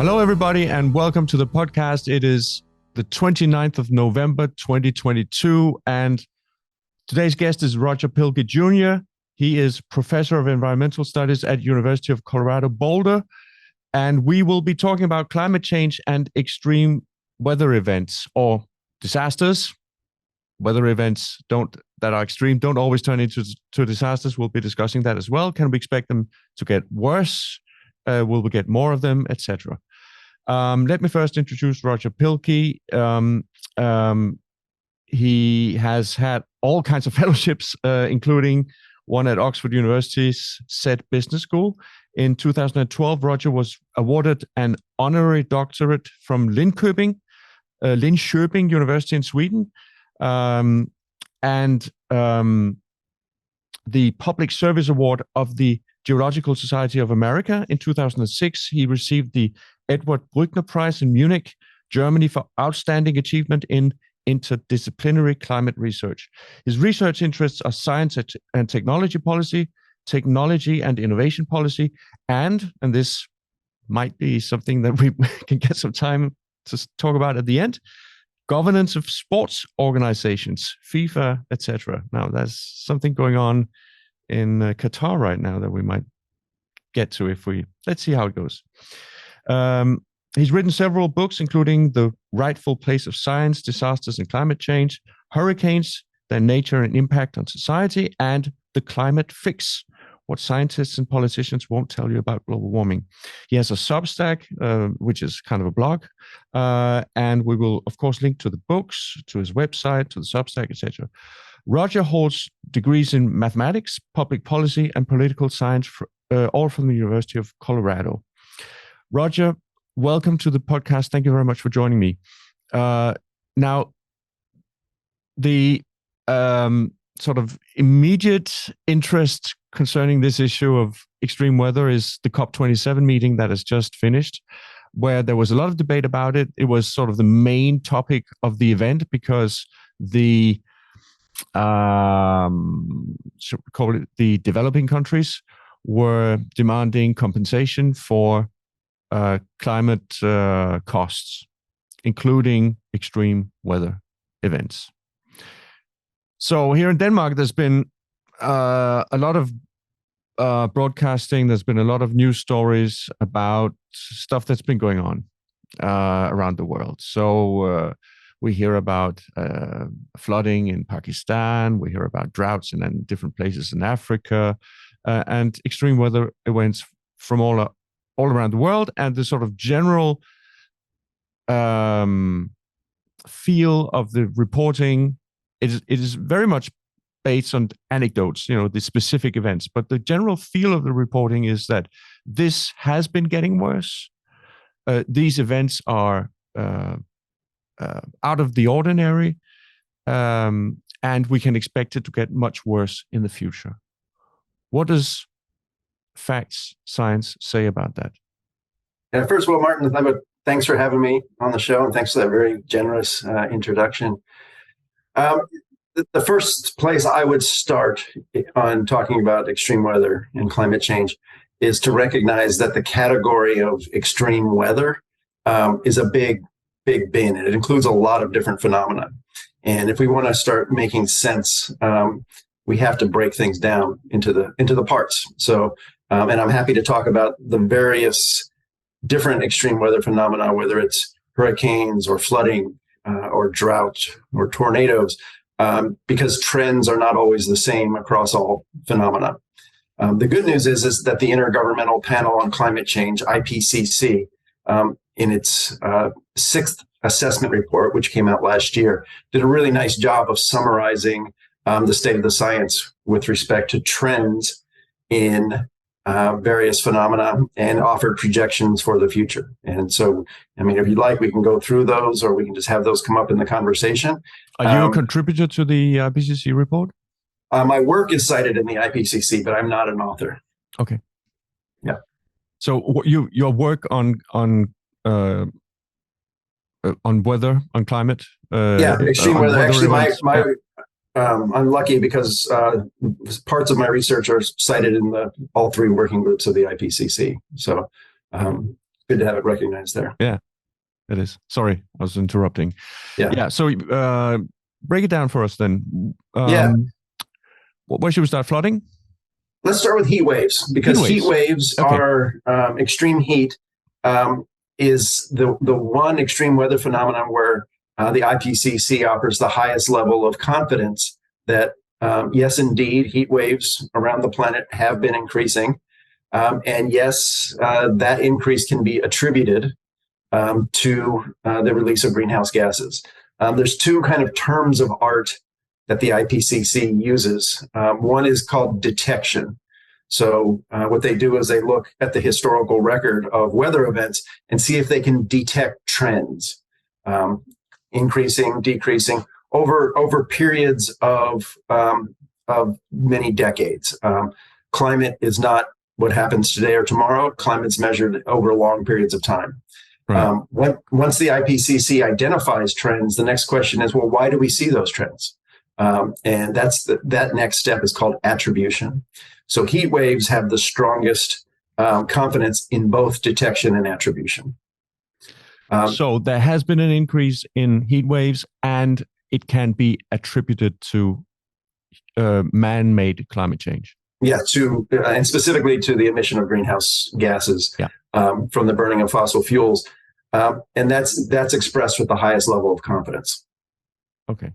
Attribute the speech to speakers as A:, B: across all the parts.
A: Hello, everybody, and welcome to the podcast. It is the 29th of November, 2022, and today's guest is Roger Pielke Jr. He is professor of environmental studies at University of Colorado Boulder, and we will be talking about climate change and extreme weather events or disasters. Weather events that are extreme don't always turn into disasters. We'll be discussing that as well. Can we expect them to get worse? Will we get more of them, etc.? Let me first introduce Roger Pielke. He has had all kinds of fellowships, including one at Oxford University's SET Business School. In 2012, Roger was awarded an honorary doctorate from Linköping University in Sweden, and the Public Service Award of the Geological Society of America. In 2006, he received the Edward Bruckner Prize in Munich, Germany, for outstanding achievement in interdisciplinary climate research. His research interests are science and technology policy, technology and innovation policy, and this might be something that we can get some time to talk about at the end, governance of sports organizations, FIFA, etc. Now, there's something going on in Qatar right now that we might get to let's see how it goes. He's written several books, including The Rightful Place of Science, Disasters and Climate Change, Hurricanes, Their Nature and Impact on Society, and The Climate Fix, What Scientists and Politicians Won't Tell You About Global Warming. He has a Substack, which is kind of a blog, and we will, of course, link to the books, to his website, to the Substack, etc. Roger holds degrees in mathematics, public policy, and political science, all from the University of Colorado. Roger, welcome to the podcast. Thank you very much for joining me. Now, the sort of immediate interest concerning this issue of extreme weather is the COP27 meeting that has just finished, where there was a lot of debate about it. It was sort of the main topic of the event because the should we call it the developing countries were demanding compensation for climate costs, including extreme weather events. So here in Denmark, there's been a lot of broadcasting. There's been a lot of news stories about stuff that's been going on around the world. So we hear about flooding in Pakistan. We hear about droughts in different places in Africa, and extreme weather events from all around the world. And the sort of general feel of the reporting, it is very much based on anecdotes, the specific events. But the general feel of the reporting is that this has been getting worse. These events are out of the ordinary, and we can expect it to get much worse in the future. What does facts, science say about that?
B: Yeah, first of all, Martin, thanks for having me on the show, and thanks for that very generous introduction. The first place I would start on talking about extreme weather and climate change is to recognize that the category of extreme weather is a big bin, and it includes a lot of different phenomena. And if we want to start making sense, we have to break things down into the parts. So, and I'm happy to talk about the various different extreme weather phenomena, whether it's hurricanes or flooding or drought or tornadoes, because trends are not always the same across all phenomena. The good news is that the Intergovernmental Panel on Climate Change, IPCC, in its sixth assessment report, which came out last year, did a really nice job of summarizing the state of the science with respect to trends in various phenomena and offered projections for the future. And so, I mean, if you'd like, we can go through those, or we can just have those come up in the conversation.
A: Are you a contributor to the IPCC report?
B: My work is cited in the IPCC, but I'm not an author.
A: Okay.
B: Yeah.
A: So your work on weather, on climate?
B: Extreme weather. Actually, I'm lucky because parts of my research are cited in all three working groups of the IPCC. So good to have it recognized there.
A: Yeah, it is. Sorry, I was interrupting.
B: Yeah.
A: So break it down for us then. Where should we start? Flooding?
B: Let's start with heat waves, because heat waves are extreme heat is the one extreme weather phenomenon where the IPCC offers the highest level of confidence that yes, indeed, heat waves around the planet have been increasing. And yes, that increase can be attributed to the release of greenhouse gases. There's two kind of terms of art that the IPCC uses. One is called detection. So what they do is they look at the historical record of weather events and see if they can detect trends, increasing, decreasing over periods of many decades. Climate is not what happens today or tomorrow. Climate's measured over long periods of time. Right. Once the IPCC identifies trends, the next question is, well, why do we see those trends? And that next step is called attribution. So heat waves have the strongest confidence in both detection and attribution.
A: So there has been an increase in heat waves, and it can be attributed to man-made climate change.
B: Yeah, and specifically to the emission of greenhouse gases from the burning of fossil fuels. And that's expressed with the highest level of confidence.
A: Okay.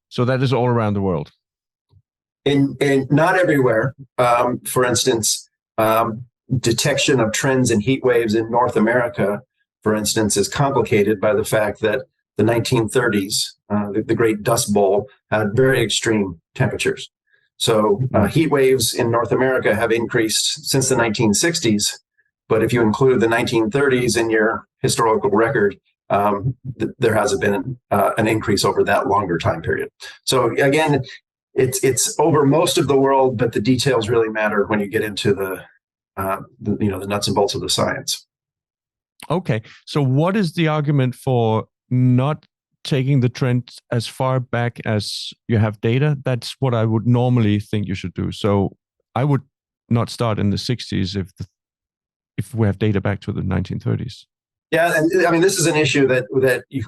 A: So that is all around the world.
B: And not everywhere. For instance, detection of trends in heat waves in North America, for instance, is complicated by the fact that the 1930s, the Great Dust Bowl, had very extreme temperatures. So heat waves in North America have increased since the 1960s. But if you include the 1930s in your historical record, there hasn't been an increase over that longer time period. So again, it's over most of the world, but the details really matter when you get into the nuts and bolts of the science.
A: Okay, so what is the argument for not taking the trend as far back as you have data? That's what I would normally think you should do. So I would not start in the 60s if we have data back to the 1930s.
B: Yeah, and I mean, this is an issue that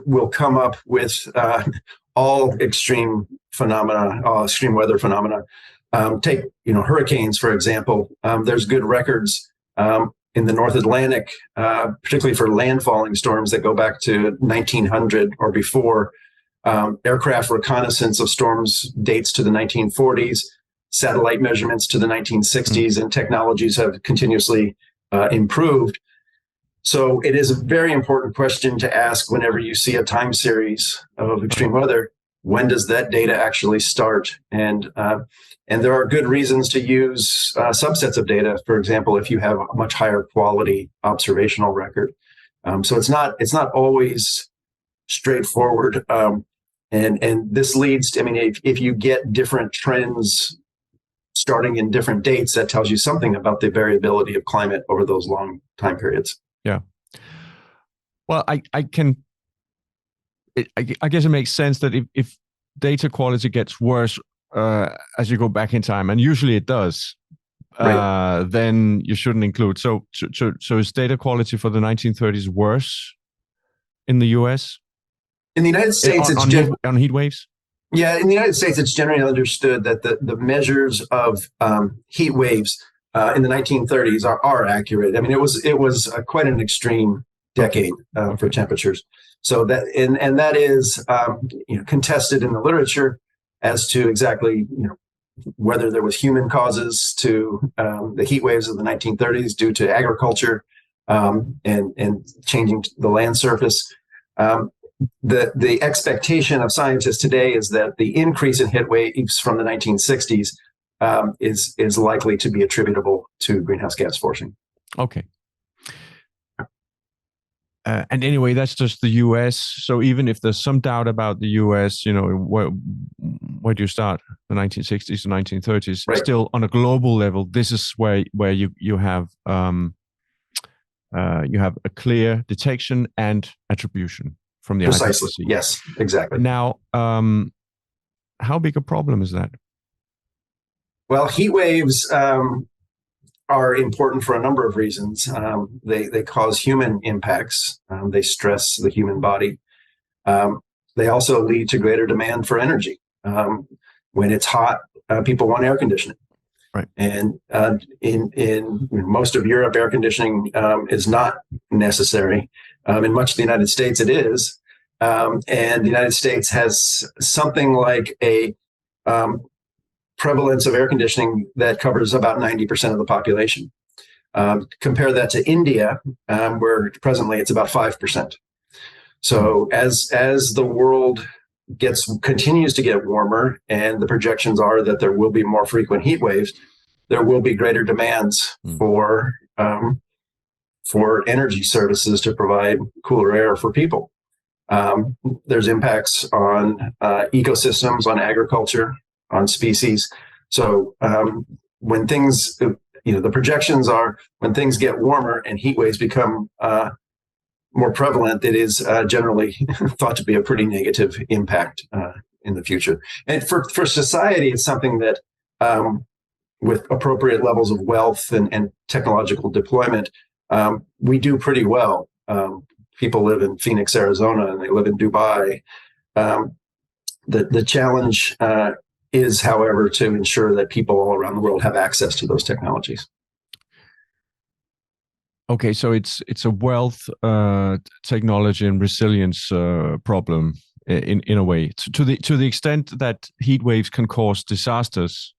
B: will come up with all extreme phenomena, all extreme weather phenomena. Take hurricanes, for example. There's good records in the North Atlantic, particularly for landfalling storms that go back to 1900 or before. Aircraft reconnaissance of storms dates to the 1940s. Satellite measurements to the 1960s, and technologies have continuously improved. So it is a very important question to ask whenever you see a time series of extreme weather. When does that data actually start? And there are good reasons to use subsets of data. For example, if you have a much higher quality observational record. So it's not always straightforward. And this leads to, I mean, if you get different trends starting in different dates, that tells you something about the variability of climate over those long time periods.
A: Yeah. Well, I guess it makes sense that if data quality gets worse as you go back in time, and usually it does, right, then you shouldn't include. So is data quality for the 1930s worse in the US?
B: In the United States,
A: on heat waves?
B: Yeah, in the United States, it's generally understood that the measures of heat waves in the 1930s are accurate. I mean, it was quite an extreme decade for temperatures. So that is contested in the literature as to exactly whether there was human causes to the heat waves of the 1930s due to agriculture and changing the land surface. The expectation of scientists today is that the increase in heat waves from the 1960s is likely to be attributable to greenhouse gas forcing.
A: Okay. And anyway, that's just the U.S. So even if there's some doubt about the U.S., where do you start? The 1960s to 1930s. Right. Still, on a global level, this is where you have a clear detection and attribution from the
B: Precisely.
A: IPCC.
B: Yes, exactly.
A: Now, how big a problem is that?
B: Well, heat waves are important for a number of reasons. They cause human impacts. They stress the human body. They also lead to greater demand for energy. When it's hot, people want air conditioning.
A: Right.
B: And in most of Europe, air conditioning is not necessary. In much of the United States, it is. And the United States has something like a prevalence of air conditioning that covers about 90% of the population. Compare that to India, where presently it's about 5%. So as the world continues to get warmer, and the projections are that there will be more frequent heat waves, there will be greater demands for energy services to provide cooler air for people. There's impacts on ecosystems, on agriculture, on species. So when things, the projections are when things get warmer and heat waves become more prevalent, it is generally thought to be a pretty negative impact in the future. And for society, it's something that with appropriate levels of wealth and technological deployment, we do pretty well. People live in Phoenix, Arizona, and they live in Dubai. The challenge is, however, to ensure that people all around the world have access to those technologies.
A: Okay, so it's a wealth, technology, and resilience problem in a way. To the extent that heat waves can cause disasters.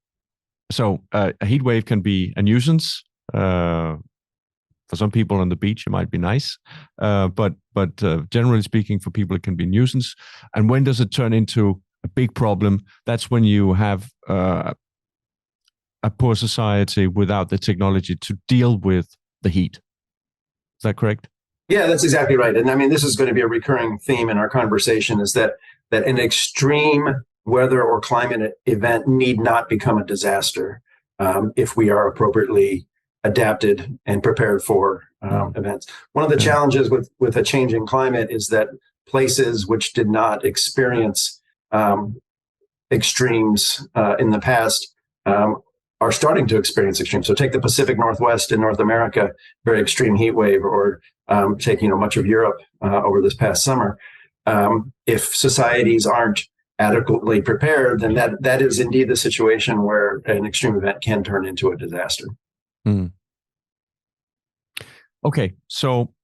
A: So a heat wave can be a nuisance. For some people on the beach, it might be nice, but generally speaking, for people, it can be a nuisance. And when does it turn into a big problem? That's when you have a poor society without the technology to deal with the heat. Is that correct?
B: Yeah, that's exactly right. And I mean, this is going to be a recurring theme in our conversation, is that an extreme weather or climate event need not become a disaster if we are appropriately adapted and prepared for events. One of the challenges with a changing climate is that places which did not experience extremes in the past are starting to experience extremes. So take the Pacific Northwest in North America, very extreme heat wave, or take much of Europe over this past summer. If societies aren't adequately prepared, then that is indeed the situation where an extreme event can turn into a disaster.
A: Mm. Okay, so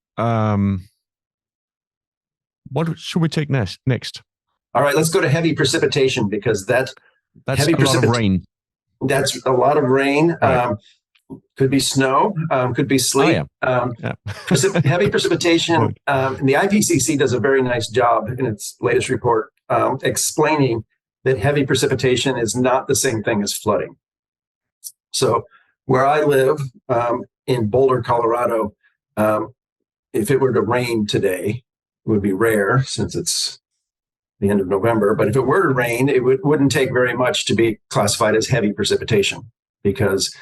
A: what should we take next?
B: All right, let's go to heavy precipitation, because that's
A: heavy a lot of rain.
B: That's a lot of rain. Right. Could be snow, could be sleet.
A: Oh, yeah.
B: Heavy precipitation. And the IPCC does a very nice job in its latest report explaining that heavy precipitation is not the same thing as flooding. So where I live in Boulder, Colorado, if it were to rain today, it would be rare since it's the end of November. But if it were to rain, it wouldn't take very much to be classified as heavy precipitation, because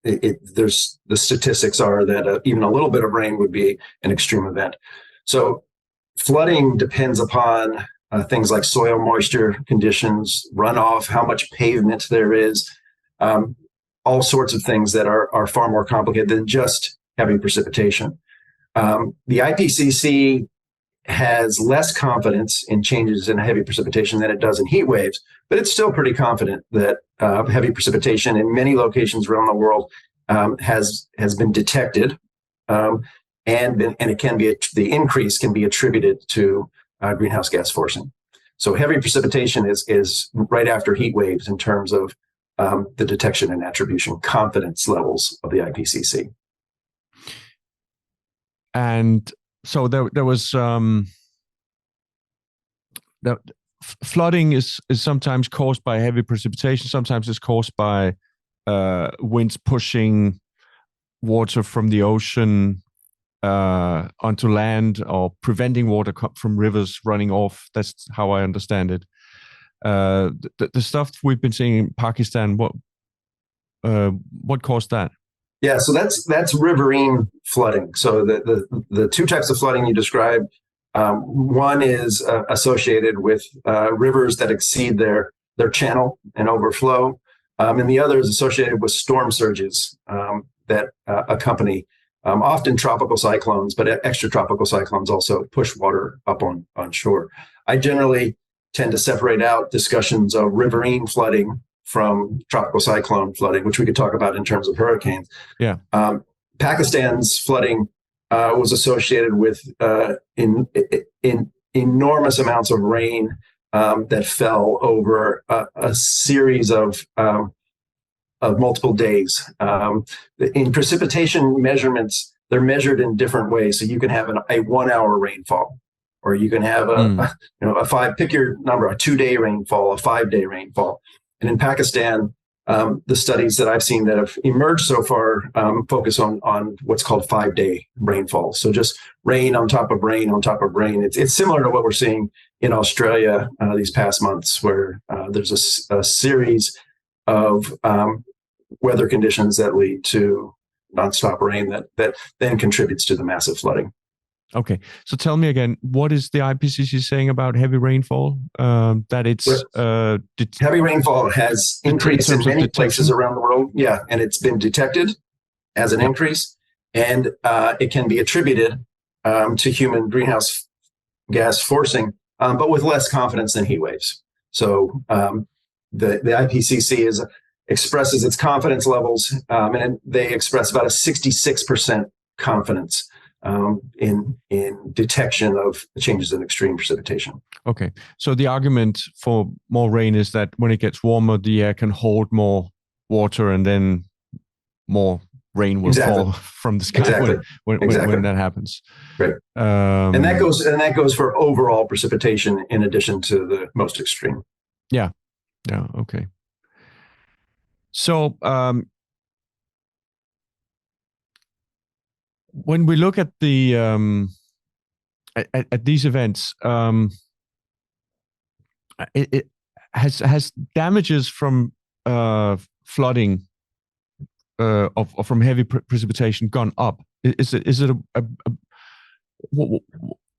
B: there's the statistics are that even a little bit of rain would be an extreme event. So flooding depends upon things like soil moisture conditions, runoff, how much pavement there is, all sorts of things that are far more complicated than just heavy precipitation. The IPCC has less confidence in changes in heavy precipitation than it does in heat waves, but it's still pretty confident that heavy precipitation in many locations around the world has been detected, and it can be the increase can be attributed to greenhouse gas forcing. So heavy precipitation is right after heat waves in terms of the detection and attribution confidence levels of the IPCC.
A: And so there was flooding is sometimes caused by heavy precipitation. Sometimes it's caused by winds pushing water from the ocean onto land, or preventing water from rivers running off. That's how I understand it. The stuff we've been seeing in Pakistan, what caused that?
B: Yeah, so that's riverine flooding. So the two types of flooding you described, one is associated with rivers that exceed their channel and overflow. and the other is associated with storm surges that accompany often tropical cyclones, but extratropical cyclones also push water up on shore. I generally tend to separate out discussions of riverine flooding from tropical cyclone flooding, which we could talk about in terms of hurricanes.
A: Yeah.
B: Pakistan's flooding was associated with in enormous amounts of rain that fell over a series of multiple days. In precipitation measurements, they're measured in different ways. So you can have a 1 hour rainfall, or you can have pick your number, a 2-day rainfall, a 5-day rainfall. And in Pakistan, the studies that I've seen that have emerged so far focus on what's called 5-day rainfall. So just rain on top of rain on top of rain. It's similar to what we're seeing in Australia these past months, where there's a series of weather conditions that lead to nonstop rain that then contributes to the massive flooding.
A: Okay, so tell me again, what is the IPCC saying about heavy rainfall? That it's
B: heavy rainfall has increased in many places around the world. Yeah, and it's been detected as an increase, and it can be attributed to human greenhouse gas forcing, but with less confidence than heat waves. So the IPCC expresses its confidence levels, and they express about a 66% confidence in detection of changes in extreme precipitation.
A: Okay, so the argument for more rain is that when it gets warmer, the air can hold more water, and then more rain will fall from the sky when that happens.
B: Right, and that goes for overall precipitation in addition to the most extreme.
A: Yeah. Okay. So when we look at the at these events, it has damages from flooding or from heavy precipitation gone up? Is it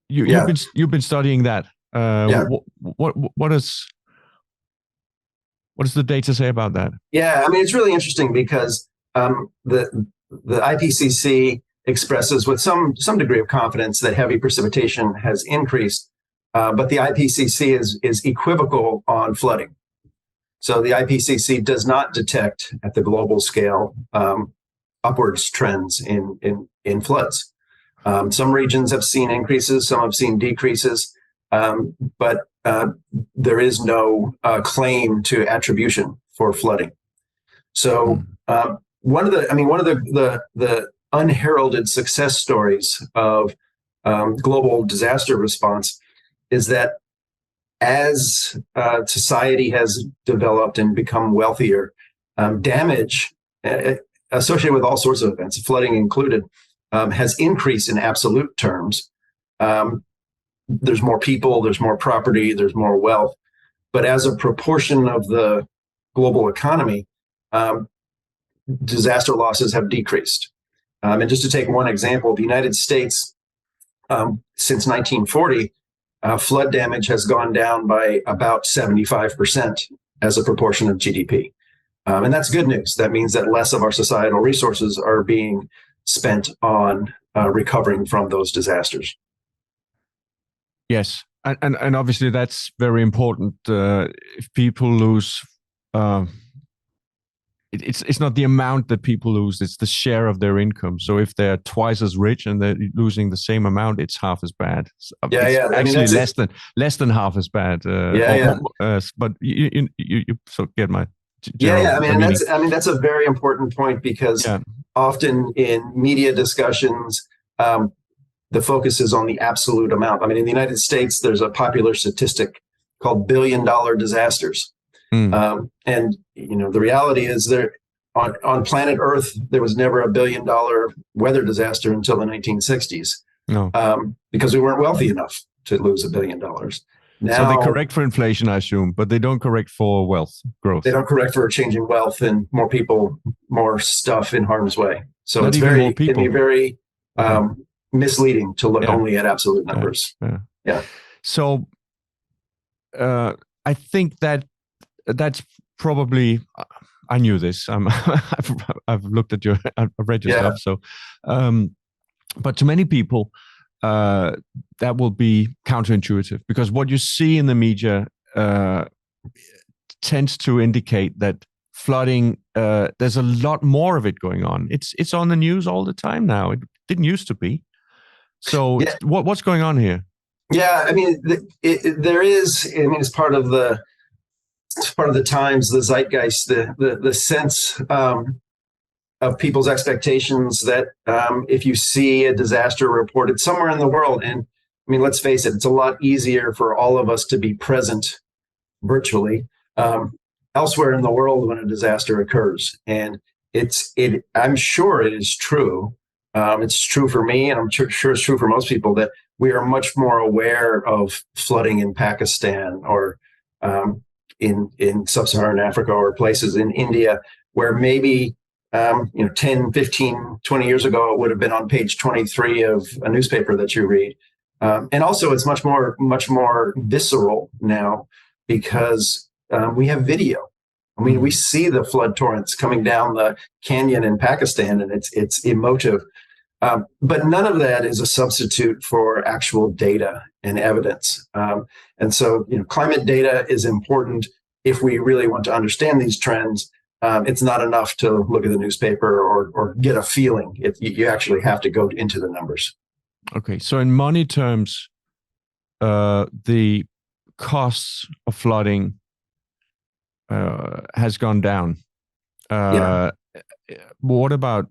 A: you've been studying that? What does the data say about that?
B: Yeah, I mean, it's really interesting because the IPCC expresses with some degree of confidence that heavy precipitation has increased, but the IPCC is equivocal on flooding. So the IPCC does not detect at the global scale upwards trends in floods. Some regions have seen increases, some have seen decreases, but there is no claim to attribution for flooding. So one of the unheralded success stories of global disaster response is that as society has developed and become wealthier, damage associated with all sorts of events, flooding included, has increased in absolute terms. There's more people, there's more property, there's more wealth. But as a proportion of the global economy, disaster losses have decreased. And just to take one example, the United States, since 1940, flood damage has gone down by about 75% as a proportion of GDP. And that's good news. That means that less of our societal resources are being spent on recovering from those disasters.
A: Yes, and obviously that's very important. If people lose, it's not the amount that people lose; it's the share of their income. So if they're twice as rich and they're losing the same amount, it's half as bad. Actually, less than half as bad. But you so get my.
B: That's a very important point because often in media discussions, the focus is on the absolute amount. I mean, in the United States, there's a popular statistic called billion-dollar disasters. And, the reality is on planet Earth, there was never a billion-dollar weather disaster until the 1960s.
A: No.
B: Because we weren't wealthy enough to lose $1 billion. Now,
A: so they correct for inflation, I assume, but they don't correct for wealth growth.
B: They don't correct for changing wealth and more people, more stuff in harm's way. So it can be very misleading to look only at absolute numbers. Yeah.
A: So I think that's probably I knew this. I've looked at I've read your stuff. So, but to many people, that will be counterintuitive, because what you see in the media tends to indicate that flooding, there's a lot more of it going on. It's on the news all the time now. It didn't used to be. So what's going on here?
B: Yeah, I mean, there is. I mean, it's part of the times, the zeitgeist, the sense of people's expectations that if you see a disaster reported somewhere in the world, and I mean, let's face it, it's a lot easier for all of us to be present virtually elsewhere in the world when a disaster occurs, and I'm sure it is true. It's true for me, and I'm sure it's true for most people, that we are much more aware of flooding in Pakistan or in sub-Saharan Africa or places in India where maybe 10, 15, 20 years ago it would have been on page 23 of a newspaper that you read. And also it's much more visceral now because we have video. I mean, we see the flood torrents coming down the canyon in Pakistan, and it's emotive. But none of that is a substitute for actual data and evidence. And so, climate data is important if we really want to understand these trends. It's not enough to look at the newspaper or get a feeling. You actually have to go into the numbers.
A: Okay. So in money terms, the costs of flooding has gone down. What about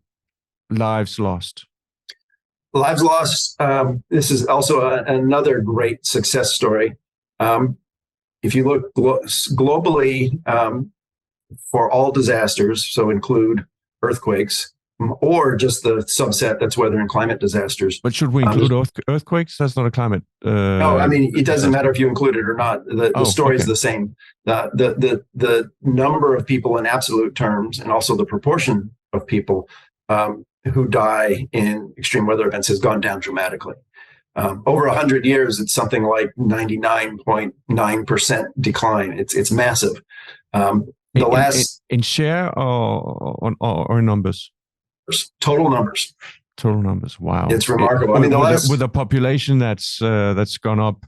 A: lives lost?
B: Lives lost. This is also another great success story. If you look globally for all disasters, so include earthquakes or just the subset that's weather and climate disasters.
A: But should we include earthquakes? That's not a climate.
B: No, I mean, it doesn't matter if you include it or not. The story is the same. The number of people in absolute terms, and also the proportion of people who die in extreme weather events, has gone down dramatically. Over 100 years, it's something like 99.9% decline. It's massive. In
A: share or numbers?
B: Total numbers.
A: Total numbers. Wow,
B: it's remarkable.
A: With a population that's gone up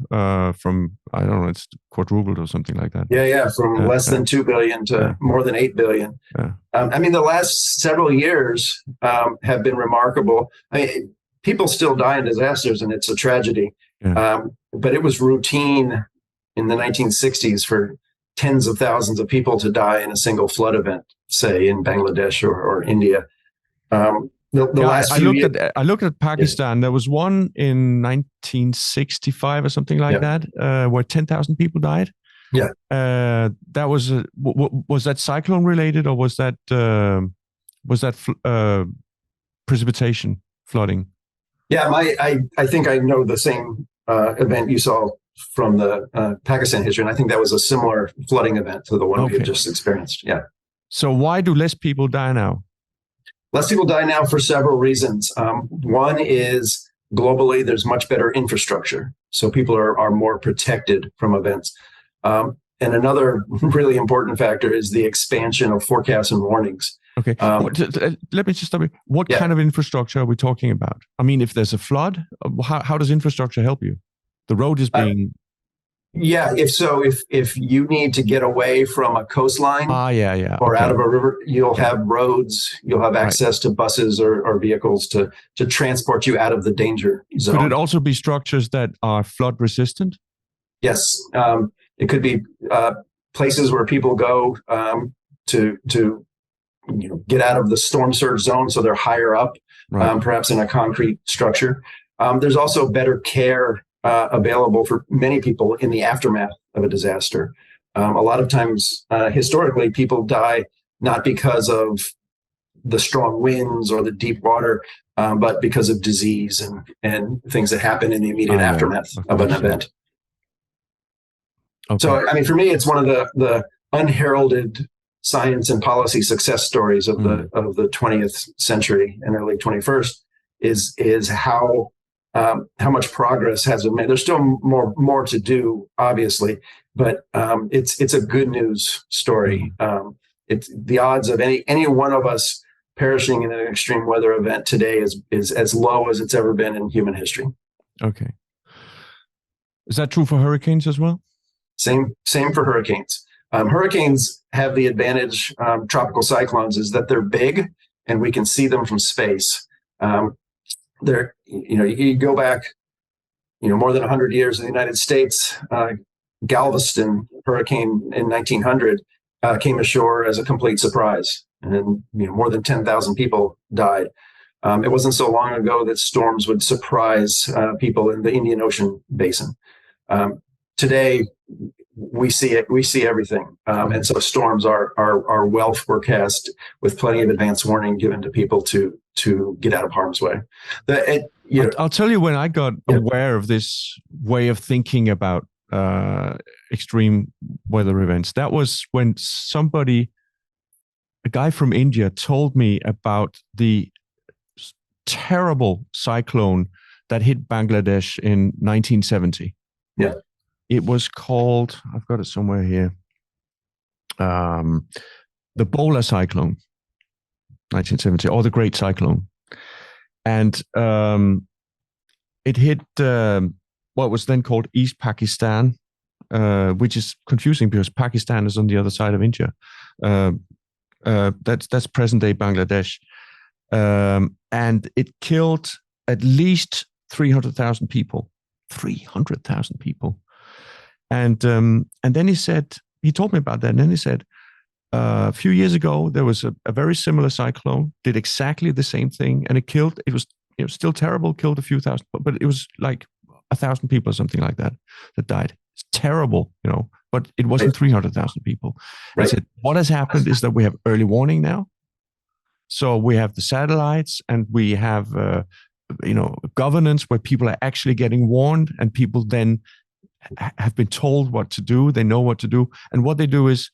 A: from, I don't know, it's quadrupled or something like that.
B: Yeah, from less than 2 billion to more than 8 billion.
A: Yeah.
B: The last several years have been remarkable. People still die in disasters, and it's a tragedy.
A: Yeah.
B: But it was routine in the 1960s for tens of thousands of people to die in a single flood event, say in Bangladesh or India. I
A: looked at Pakistan. There was one in 1965 or something like that, where 10,000 people died.
B: Yeah.
A: That was was that cyclone related, or was that precipitation flooding?
B: Yeah, I think I know the same event you saw from the Pakistan history, and I think that was a similar flooding event to the one we had just experienced. Yeah.
A: So why do less people die now?
B: Less people die now for several reasons. One is globally, there's much better infrastructure, so people are more protected from events. And another really important factor is the expansion of forecasts and warnings.
A: Okay, let me just stop you. What kind of infrastructure are we talking about? I mean, if there's a flood, how does infrastructure help you? The road is being...
B: if you need to get away from a coastline or out of a river, you'll have roads, you'll have access to buses or vehicles to transport you out of the danger zone.
A: Could it also be structures that are flood resistant?
B: Yes. It could be places where people go to get out of the storm surge zone, so they're higher up, perhaps in a concrete structure. There's also better care available for many people in the aftermath of a disaster. A lot of times, historically, people die not because of the strong winds or the deep water, but because of disease and things that happen in the immediate aftermath of an event. Okay. So, for me, it's one of the unheralded science and policy success stories of the 20th century and early 21st is how much progress has been made. There's still more to do, obviously, but it's a good news story. it's the odds of any one of us perishing in an extreme weather event today is as low as it's ever been in human history.
A: Okay. Is that true for hurricanes as well?
B: Same for hurricanes. Hurricanes have the advantage, tropical cyclones, is that they're big and we can see them from space. You go back, more than 100 years in the United States. Galveston hurricane in 1900 came ashore as a complete surprise, and more than 10,000 people died. It wasn't so long ago that storms would surprise people in the Indian Ocean basin. Today, we see it. We see everything, and so storms are well forecast with plenty of advance warning given to people to get out of harm's way.
A: I'll tell you when I got aware of this way of thinking about extreme weather events. That was when a guy from India, told me about the terrible cyclone that hit Bangladesh in 1970.
B: Yeah.
A: It was called, I've got it somewhere here, the Bhola cyclone, 1970, or the Great Cyclone. And it hit what was then called East Pakistan, which is confusing because Pakistan is on the other side of India. That's present-day Bangladesh. And it killed at least 300,000 people. 300,000 people. And then he told me about that. And then he said, a few years ago, there was a very similar cyclone, did exactly the same thing. And it was still terrible, killed a few thousand, but it was like 1,000 people or something like that died. It's terrible, but it wasn't 300,000 people. Right. I said, what has happened is that we have early warning now. So we have the satellites and we have, governance where people are actually getting warned, and people then have been told what to do. They know what to do. And what they do is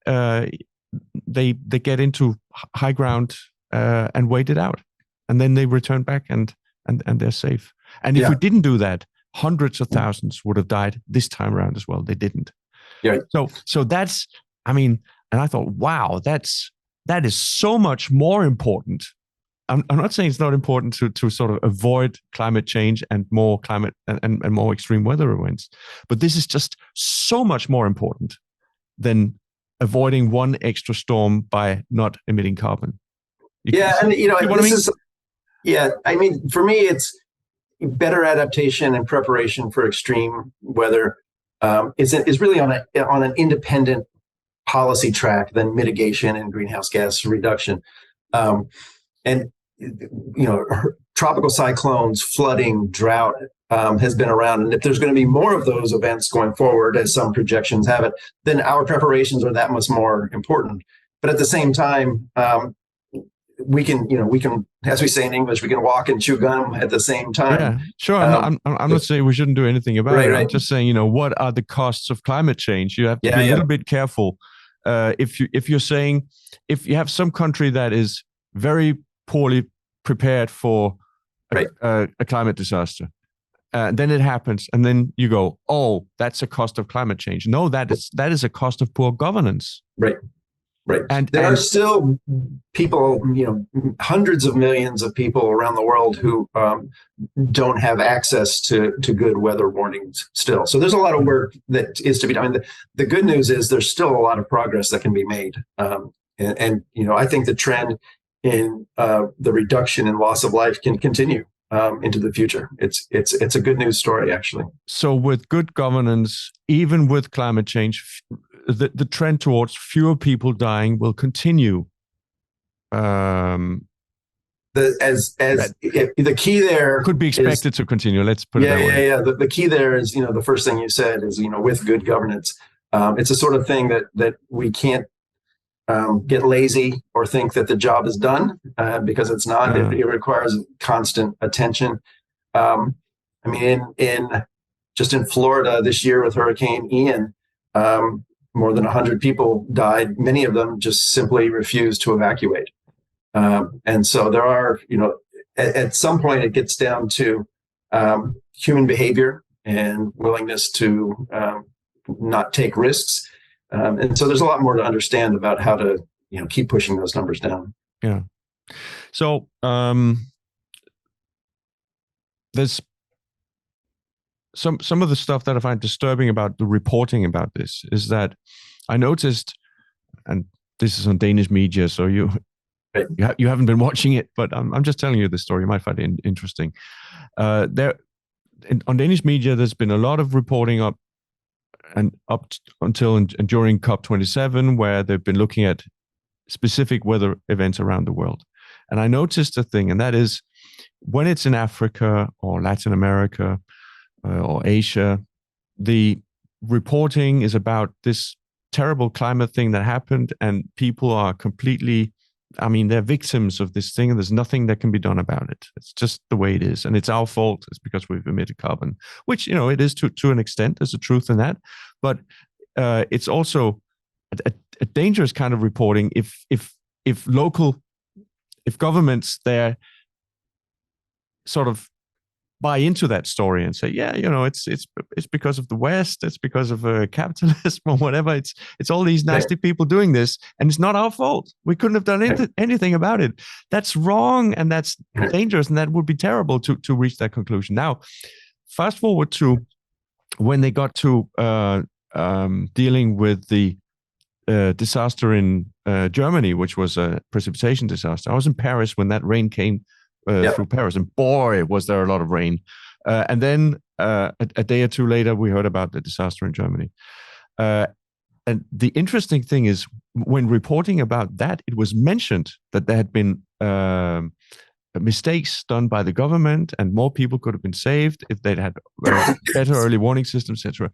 A: they get into high ground and wait it out. And then they return back and they're safe. And if we didn't do that, hundreds of thousands would have died this time around as well. They didn't.
B: Yeah.
A: So that's, and I thought, wow, that is so much more important. I'm not saying it's not important to sort of avoid climate change and more climate and more extreme weather events, but this is just so much more important than avoiding one extra storm by not emitting carbon.
B: For me, it's better adaptation and preparation for extreme weather is really on an independent policy track than mitigation and greenhouse gas reduction. Tropical cyclones, flooding, drought has been around. And if there's going to be more of those events going forward, as some projections have it, then our preparations are that much more important. But at the same time, we can, as we say in English, we can walk and chew gum at the same time.
A: Yeah, sure. I'm not saying we shouldn't do anything about it. I'm just saying, what are the costs of climate change? You have to be a little bit careful. If you're saying, if you have some country that is very poorly prepared for a climate disaster, then it happens, and then you go, oh, that's a cost of climate change. No, that is a cost of poor governance.
B: Right. And there are still people, hundreds of millions of people around the world who don't have access to good weather warnings still. So there's a lot of work that is to be done. The good news is there's still a lot of progress that can be made. I think the trend in the reduction in loss of life can continue into the future. It's a good news story, actually.
A: So with good governance, even with climate change, the trend towards fewer people dying will continue. The key there could be expected to continue. Let's put it that way.
B: Yeah. The key there is, the first thing you said is, with good governance. It's a sort of thing that we can't get lazy or think that the job is done because it's not. It requires constant attention. Just in Florida this year with Hurricane Ian, more than 100 people died. Many of them just simply refused to evacuate. And so there are, at some point it gets down to human behavior and willingness to not take risks. And so there's a lot more to understand about how to keep pushing those numbers down.
A: Yeah. So there's some of the stuff that I find disturbing about the reporting about this is that I noticed, and this is on Danish media, so you haven't been watching it, but I'm just telling you the story. You might find it interesting. On Danish media, there's been a lot of reporting up until and during COP27, where they've been looking at specific weather events around the world. And I noticed a thing, and that is when it's in Africa or Latin America or Asia, the reporting is about this terrible climate thing that happened, and people are completely, they're victims of this thing, and there's nothing that can be done about it. It's just the way it is, and it's our fault. It's because we've emitted carbon, which, it is to an extent. There's a truth in that, but it's also a dangerous kind of reporting if governments there sort of buy into that story and say, it's because of the West, it's because of capitalism or whatever. It's all these nasty people doing this, and it's not our fault. We couldn't have done anything about it. That's wrong, and that's dangerous, and that would be terrible to reach that conclusion. Now, fast forward to when they got to dealing with the disaster in Germany, which was a precipitation disaster. I was in Paris when that rain came through Paris, and boy, was there a lot of rain. And then a day or two later, we heard about the disaster in Germany. And the interesting thing is, when reporting about that, it was mentioned that there had been mistakes done by the government, and more people could have been saved if they'd had better early warning systems, etc.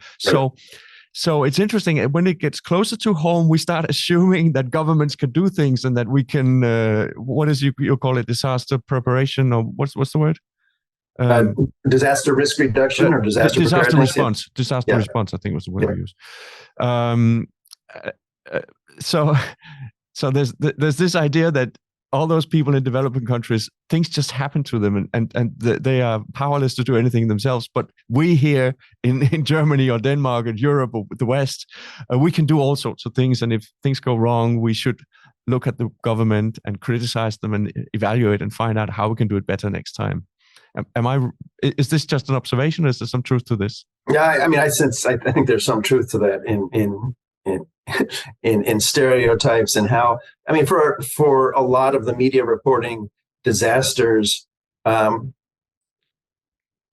A: So it's interesting. When it gets closer to home, we start assuming that governments can do things, and that we can. What is you call it? Disaster preparation, or what's the word?
B: Disaster risk reduction or disaster
A: response. Disaster response, I think, was the word we used. So there's this idea that all those people in developing countries, things just happen to them, and they are powerless to do anything themselves. But we here in Germany or Denmark or Europe or the West, we can do all sorts of things. And if things go wrong, we should look at the government and criticize them and evaluate and find out how we can do it better next time. Is this just an observation, or is there some truth to this?
B: Yeah, I think there's some truth to that in stereotypes, and how, for a lot of the media reporting disasters,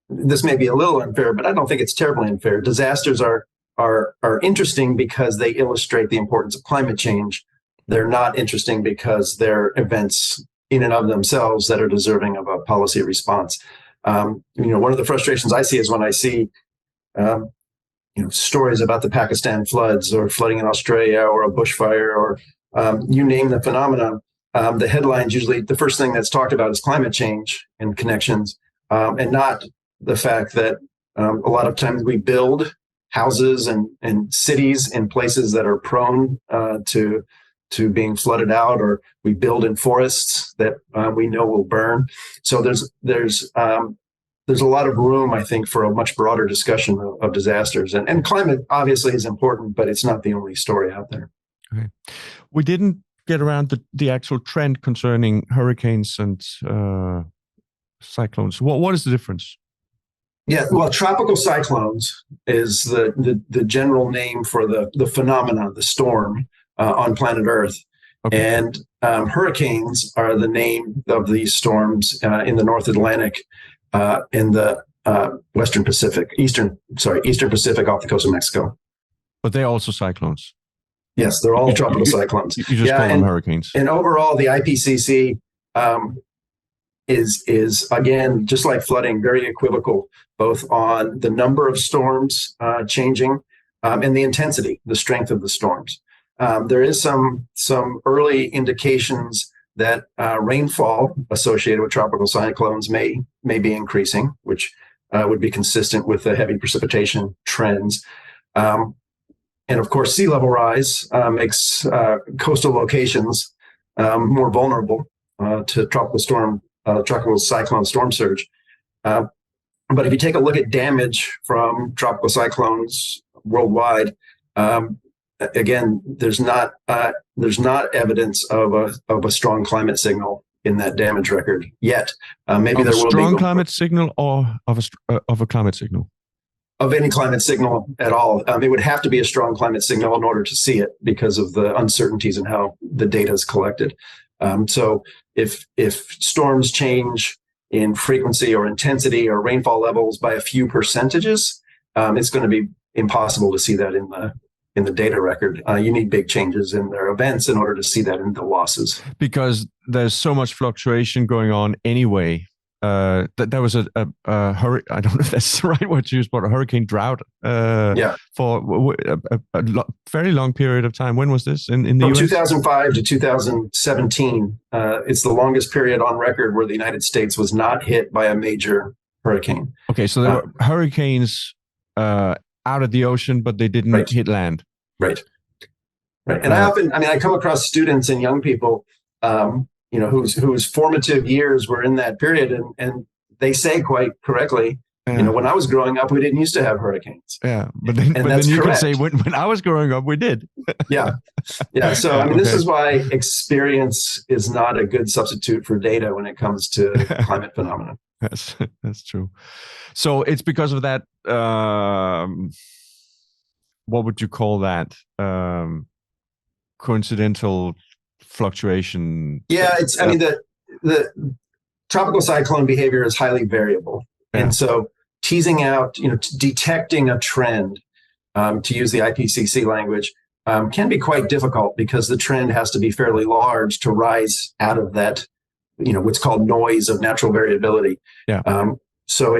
B: this may be a little unfair, but I don't think it's terribly unfair. Disasters are interesting because they illustrate the importance of climate change. They're not interesting because they're events in and of themselves that are deserving of a policy response. One of the frustrations I see is when I see stories about the Pakistan floods, or flooding in Australia, or a bushfire, or you name the phenomenon. The headlines, usually the first thing that's talked about is climate change and connections, and not the fact that a lot of times we build houses and cities in places that are prone to being flooded out, or we build in forests that we know will burn. So there's a lot of room, I think, for a much broader discussion of disasters. And climate obviously is important, but it's not the only story out there.
A: Okay. We didn't get around the actual trend concerning hurricanes and cyclones. What is the difference?
B: Yeah, well, tropical cyclones is the general name for the phenomenon, the storm on planet Earth. Okay. And hurricanes are the name of these storms in the North Atlantic, in the Eastern Pacific off the coast of Mexico.
A: But they're also cyclones.
B: Yes, they're all tropical cyclones.
A: You just call them hurricanes.
B: And overall, the IPCC is again, just like flooding, very equivocal, both on the number of storms changing and the intensity, the strength of the storms. There is some early indications that rainfall associated with tropical cyclones may be increasing, which would be consistent with the heavy precipitation trends. And of course, sea level rise makes coastal locations more vulnerable to tropical cyclone storm surge. But if you take a look at damage from tropical cyclones worldwide, again, there's not evidence of a strong climate signal in that damage record yet. Maybe
A: of
B: there
A: a
B: will
A: strong
B: be
A: climate signal, or of a climate signal?
B: Of any climate signal at all. It would have to be a strong climate signal in order to see it because of the uncertainties in how the data is collected. So if storms change in frequency or intensity or rainfall levels by a few percentages, it's going to be impossible to see that in the data record. You need big changes in their events in order to see that in the losses.
A: Because there's so much fluctuation going on anyway. There was a hurricane, I don't know if that's the right word to use, but a hurricane drought for a very long period of time. When was this? In the US?
B: From 2005 to 2017, it's the longest period on record where the United States was not hit by a major hurricane.
A: Okay, so there were hurricanes out of the ocean, but they didn't hit land. Right.
B: And I come across students and young people whose formative years were in that period, and they say quite correctly, when I was growing up, we didn't used to have hurricanes.
A: Yeah, but then you can say, when I was growing up, we did.
B: Yeah. So this is why experience is not a good substitute for data when it comes to climate phenomena.
A: That's true. So it's because of that. What would you call that? Coincidental fluctuation.
B: Yeah, the tropical cyclone behavior is highly variable. And so teasing out, detecting a trend, to use the IPCC language, can be quite difficult because the trend has to be fairly large to rise out of that, what's called noise of natural variability.
A: Yeah.
B: So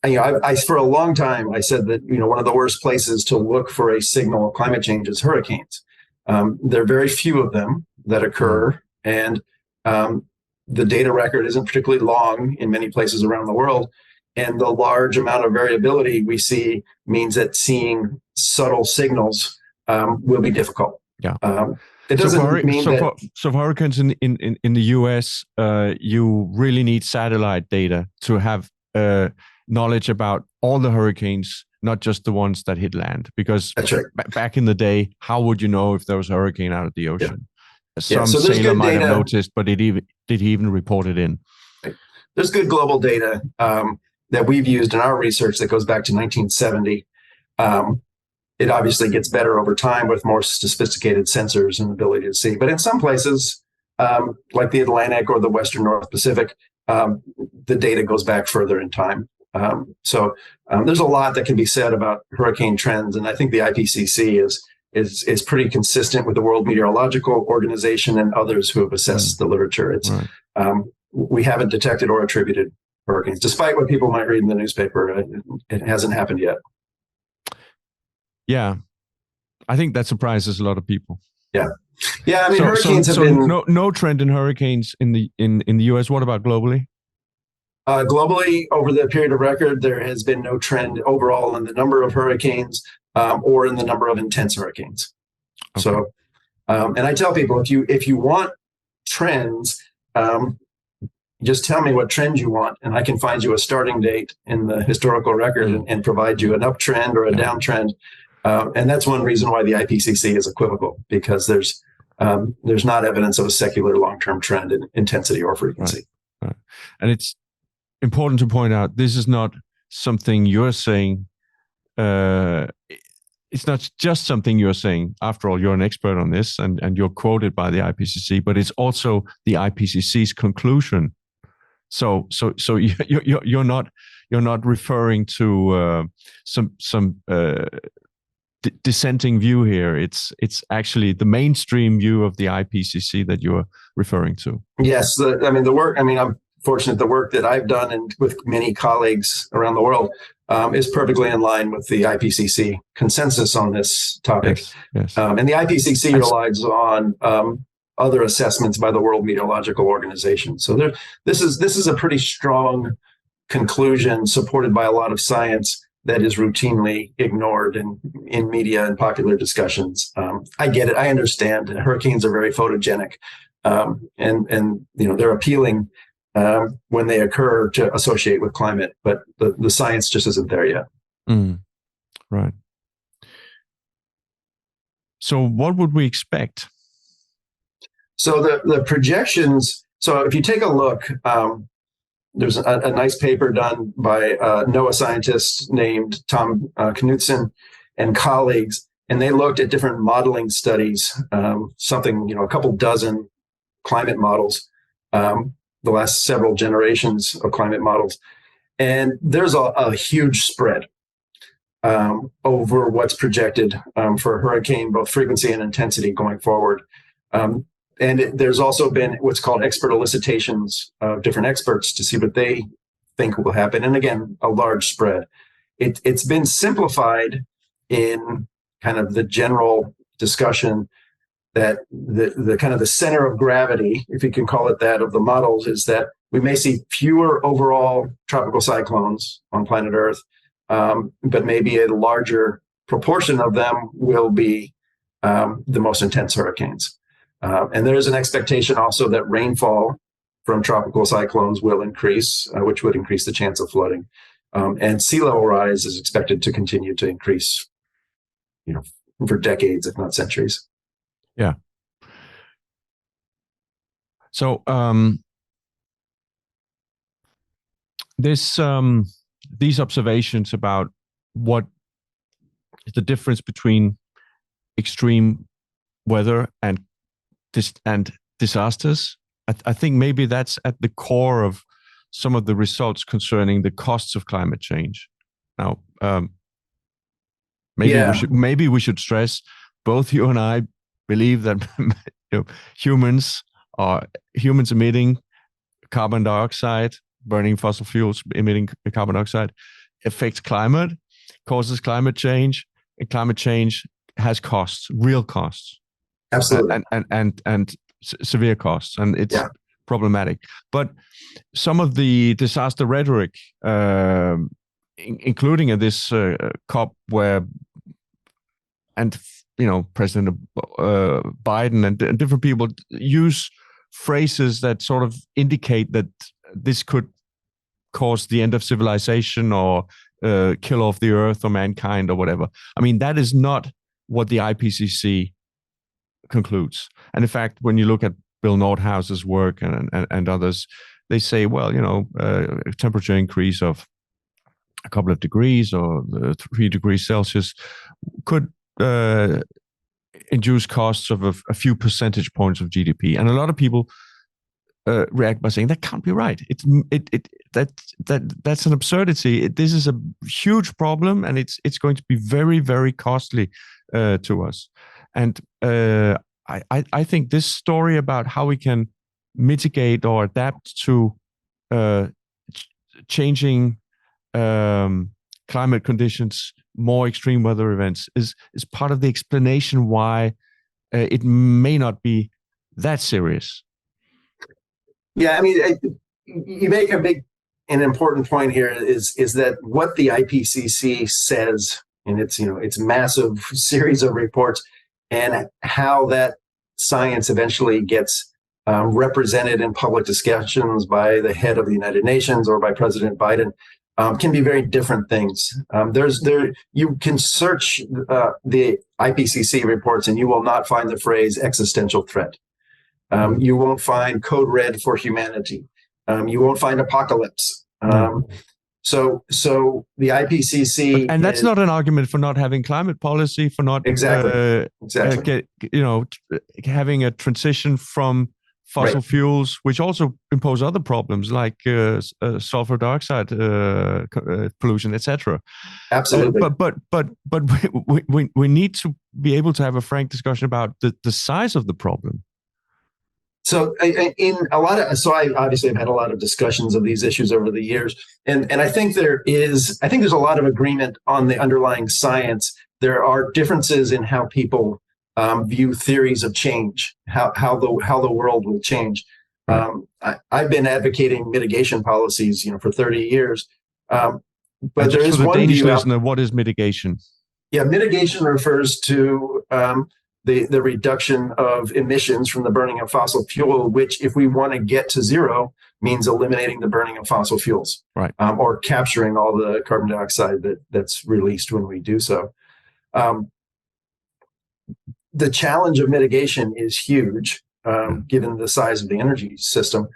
B: I for a long time, I said that, one of the worst places to look for a signal of climate change is hurricanes. There are very few of them that occur, and the data record isn't particularly long in many places around the world. And the large amount of variability we see means that seeing subtle signals will be difficult.
A: Yeah.
B: It doesn't mean that.
A: So for hurricanes in the US, you really need satellite data to have knowledge about all the hurricanes, not just the ones that hit land. Because
B: that's right.
A: Back in the day, how would you know if there was a hurricane out of the ocean?
B: Yeah.
A: Some sailor might have noticed, but did he even report it in?
B: There's good global data that we've used in our research that goes back to 1970. It obviously gets better over time with more sophisticated sensors and ability to see. But in some places, like the Atlantic or the Western North Pacific, the data goes back further in time. So there's a lot that can be said about hurricane trends, and I think the IPCC is pretty consistent with the World Meteorological Organization and others who have assessed the literature. It's we haven't detected or attributed hurricanes, despite what people might read in the newspaper. It hasn't happened yet.
A: Yeah, I think that surprises a lot of people.
B: Yeah. I mean, hurricanes have been
A: no trend in hurricanes in the US. What about globally?
B: Globally, over the period of record, there has been no trend overall in the number of hurricanes or in the number of intense hurricanes. Okay. So, and I tell people, if you want trends, just tell me what trend you want, and I can find you a starting date in the historical record and provide you an uptrend or a downtrend. And that's one reason why the IPCC is equivocal, because there's not evidence of a secular long-term trend in intensity or frequency.
A: Right. And it's important to point out, this is not something you're saying. It's not just something you're saying. After all, you're an expert on this, and you're quoted by the IPCC, but it's also the IPCC's conclusion. So you're not referring to some dissenting view here. It's actually the mainstream view of the IPCC that you're referring to.
B: Yes, I'm fortunate the work that I've done and with many colleagues around the world is perfectly in line with the IPCC consensus on this topic.
A: Yes.
B: And the IPCC relies on other assessments by the World Meteorological Organization. So this is a pretty strong conclusion supported by a lot of science that is routinely ignored in media and popular discussions. I get it. I understand. Hurricanes are very photogenic, and they're appealing when they occur to associate with climate, but the science just isn't there yet.
A: Right. So what would we expect?
B: So the projections. So if you take a look, there's a nice paper done by a NOAA scientist named Tom Knudsen and colleagues, and they looked at different modeling studies, a couple dozen climate models, the last several generations of climate models. And there's a huge spread over what's projected for hurricane, both frequency and intensity going forward. And there's also been what's called expert elicitations of different experts to see what they think will happen. And again, a large spread. It's been simplified in kind of the general discussion that the kind of the center of gravity, if you can call it that, of the models is that we may see fewer overall tropical cyclones on planet Earth, but maybe a larger proportion of them will be the most intense hurricanes. And there is an expectation also that rainfall from tropical cyclones will increase, which would increase the chance of flooding. And sea level rise is expected to continue to increase, for decades, if not centuries.
A: Yeah. So these observations about what is the difference between extreme weather and disasters, I think maybe that's at the core of some of the results concerning the costs of climate change. Now, maybe we should stress, both you and I believe that humans emitting carbon dioxide, burning fossil fuels, emitting carbon dioxide, affects climate, causes climate change, and climate change has costs, real costs.
B: Absolutely.
A: And severe costs, and it's problematic. But some of the disaster rhetoric, including at this COP, where President Biden and different people use phrases that sort of indicate that this could cause the end of civilization or kill off the earth or mankind or whatever. I mean, that is not what the IPCC concludes. And in fact, when you look at Bill Nordhaus's work and others, they say, well, a temperature increase of a couple of degrees or 3 degrees Celsius could induce costs of a few percentage points of GDP. And a lot of people react by saying that can't be right. That's an absurdity. This is a huge problem, and it's going to be very, very costly to us. And I think this story about how we can mitigate or adapt to changing climate conditions, more extreme weather events, is part of the explanation why it may not be that serious.
B: Yeah, I mean, you make an important point here is that what the IPCC says in its massive series of reports, and how that science eventually gets represented in public discussions by the head of the United Nations or by President Biden, can be very different things. You can search the IPCC reports and you will not find the phrase existential threat. You won't find code red for humanity. You won't find apocalypse. So the IPCC,
A: and that's not an argument for not having climate policy, for not
B: exactly
A: having a transition from fossil fuels, which also impose other problems like sulfur dioxide pollution, etc.
B: Absolutely.
A: But we need to be able to have a frank discussion about the size of the problem.
B: So I obviously have had a lot of discussions of these issues over the years, and I think there's a lot of agreement on the underlying science. There are differences in how people view theories of change, how the world will change. I've been advocating mitigation policies, for 30 years. But there is one
A: Danish listener, what is mitigation?
B: Yeah, mitigation refers to the reduction of emissions from the burning of fossil fuel, which, if we want to get to zero, means eliminating the burning of fossil fuels,
A: right?
B: Or capturing all the carbon dioxide that's released when we do so. the challenge of mitigation is huge, given the size of the energy system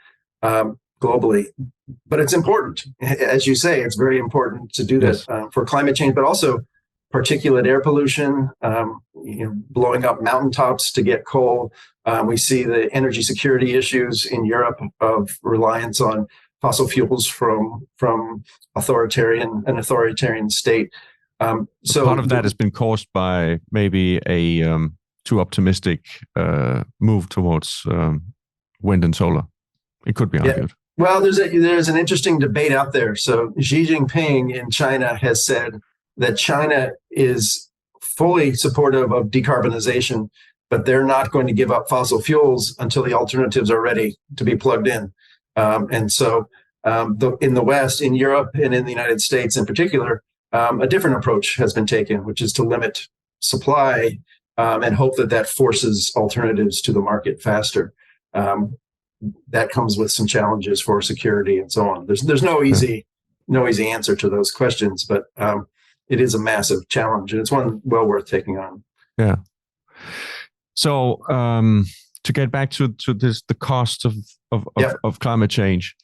B: globally. But it's important, as you say, it's very important to do
A: Yes.
B: that for climate change, but also particulate air pollution, blowing up mountaintops to get coal. We see the energy security issues in Europe of reliance on fossil fuels from an authoritarian state. So
A: part of that has been caused by maybe a too optimistic move towards wind and solar. It could be argued.
B: Yeah. Well, there's an interesting debate out there. So Xi Jinping in China has said that China is fully supportive of decarbonization, but they're not going to give up fossil fuels until the alternatives are ready to be plugged in. And so in the West, in Europe, and in the United States in particular, a different approach has been taken, which is to limit supply and hope that forces alternatives to the market faster. That comes with some challenges for security and so on. There's no easy answer to those questions, but it is a massive challenge, and it's one well worth taking on.
A: Yeah. So to get back to this, the cost of climate change,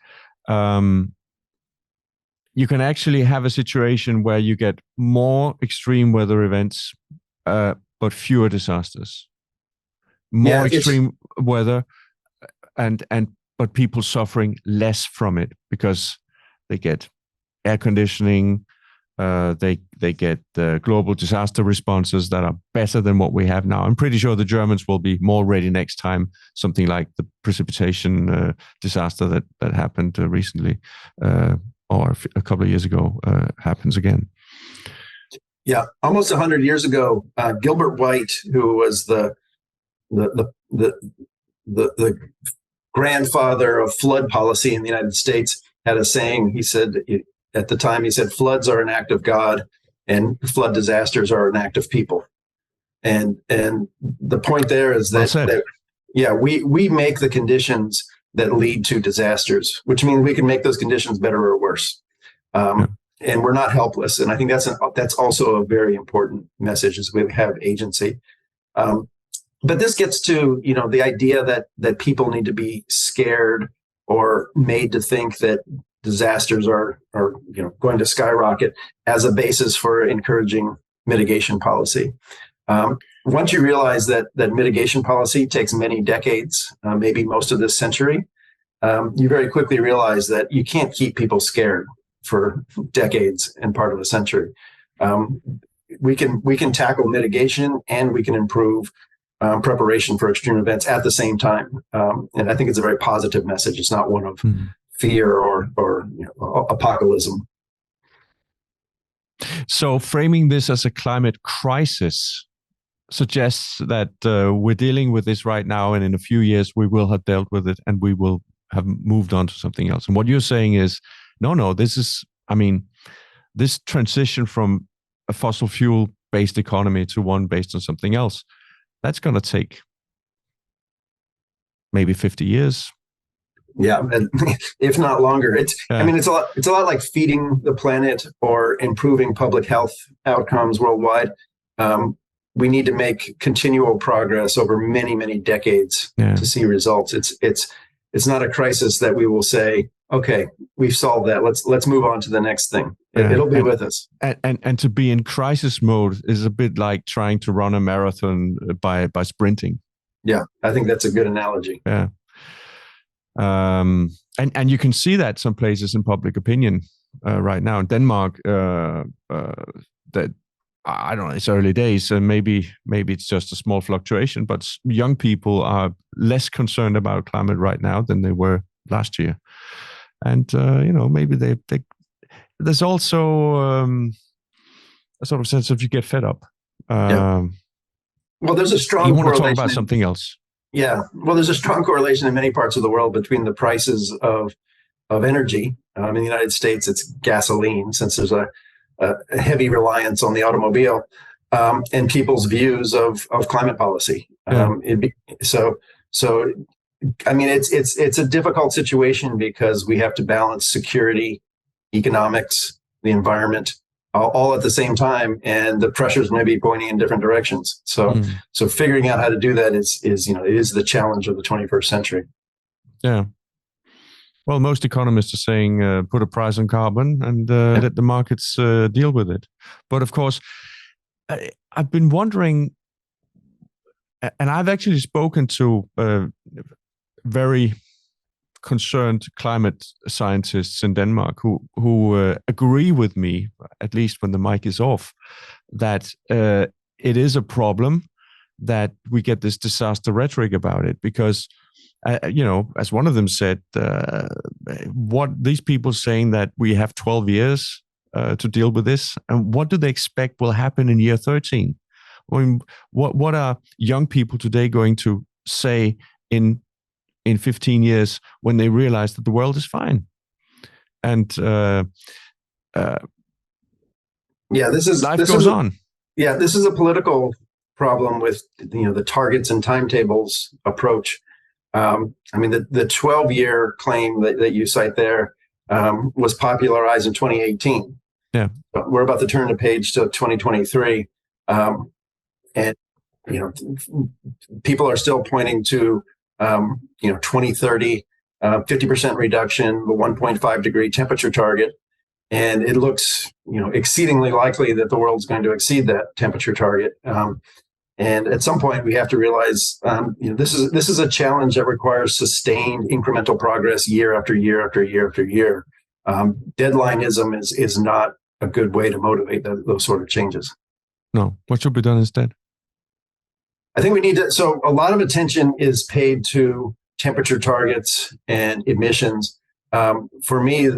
A: you can actually have a situation where you get more extreme weather events, but fewer disasters. More extreme weather, but people suffering less from it because they get air conditioning. They get global disaster responses that are better than what we have now. I'm pretty sure the Germans will be more ready next time something like the precipitation disaster that happened recently or a couple of years ago happens again.
B: Yeah, almost 100 years ago, Gilbert White, who was the grandfather of flood policy in the United States, had a saying. He said, at the time, he said, floods are an act of God and flood disasters are an act of people. And the point there is that we make the conditions that lead to disasters, which means we can make those conditions better or worse. And we're not helpless. And I think that's also a very important message, is we have agency. But this gets to, the idea that people need to be scared or made to think that disasters are going to skyrocket as a basis for encouraging mitigation policy. Once you realize that mitigation policy takes many decades, maybe most of this century, you very quickly realize that you can't keep people scared for decades and part of a century. We can tackle mitigation and we can improve preparation for extreme events at the same time. And I think it's a very positive message. It's not one of fear or apocalypse.
A: So framing this as a climate crisis suggests that we're dealing with this right now, and in a few years we will have dealt with it and we will have moved on to something else. And what you're saying is, no, this transition from a fossil fuel based economy to one based on something else, that's going to take maybe 50 years.
B: Yeah, and if not longer. It's a lot like feeding the planet or improving public health outcomes worldwide. We need to make continual progress over many, many decades to see results. It's not a crisis that we will say, okay, we've solved that. Let's move on to the next thing. It'll be with us.
A: And to be in crisis mode is a bit like trying to run a marathon by sprinting.
B: Yeah, I think that's a good analogy.
A: Yeah. And you can see that some places in public opinion right now in Denmark, that I don't know, it's early days, and maybe it's just a small fluctuation, but young people are less concerned about climate right now than they were last year. And maybe there's also a sort of sense of you get fed up.
B: Well, there's a strong correlation.
A: You want to talk about something else? Yeah.
B: Well, there's a strong correlation in many parts of the world between the prices of energy. In the United States, it's gasoline, since there's a heavy reliance on the automobile, and people's views of climate policy. It's a difficult situation because we have to balance security, economics, the environment, all at the same time, and the pressures may be pointing in different directions. So figuring out how to do that is it is the challenge of the 21st century.
A: Yeah. Well, most economists are saying put a price on carbon and let the markets deal with it. But of course, I've been wondering, and I've actually spoken to very concerned climate scientists in Denmark who agree with me, at least when the mic is off, that it is a problem that we get this disaster rhetoric about it, because as one of them said, what these people saying that we have 12 years to deal with this, and what do they expect will happen in year 13? I mean, what are young people today going to say in 15 years when they realize that the world is fine? And life goes on.
B: Yeah, this is a political problem with the targets and timetables approach. I mean, the 12-year claim that you cite there was popularized in 2018.
A: Yeah,
B: but we're about to turn the page to 2023, and people are still pointing to 2030, 50% reduction, the 1.5 degree temperature target, and it looks exceedingly likely that the world's going to exceed that temperature target. And at some point, we have to realize this is a challenge that requires sustained incremental progress year after year after year after year. Deadlineism is not a good way to motivate those sort of changes.
A: No, what should be done instead?
B: I think we need to. So a lot of attention is paid to temperature targets and emissions. For me,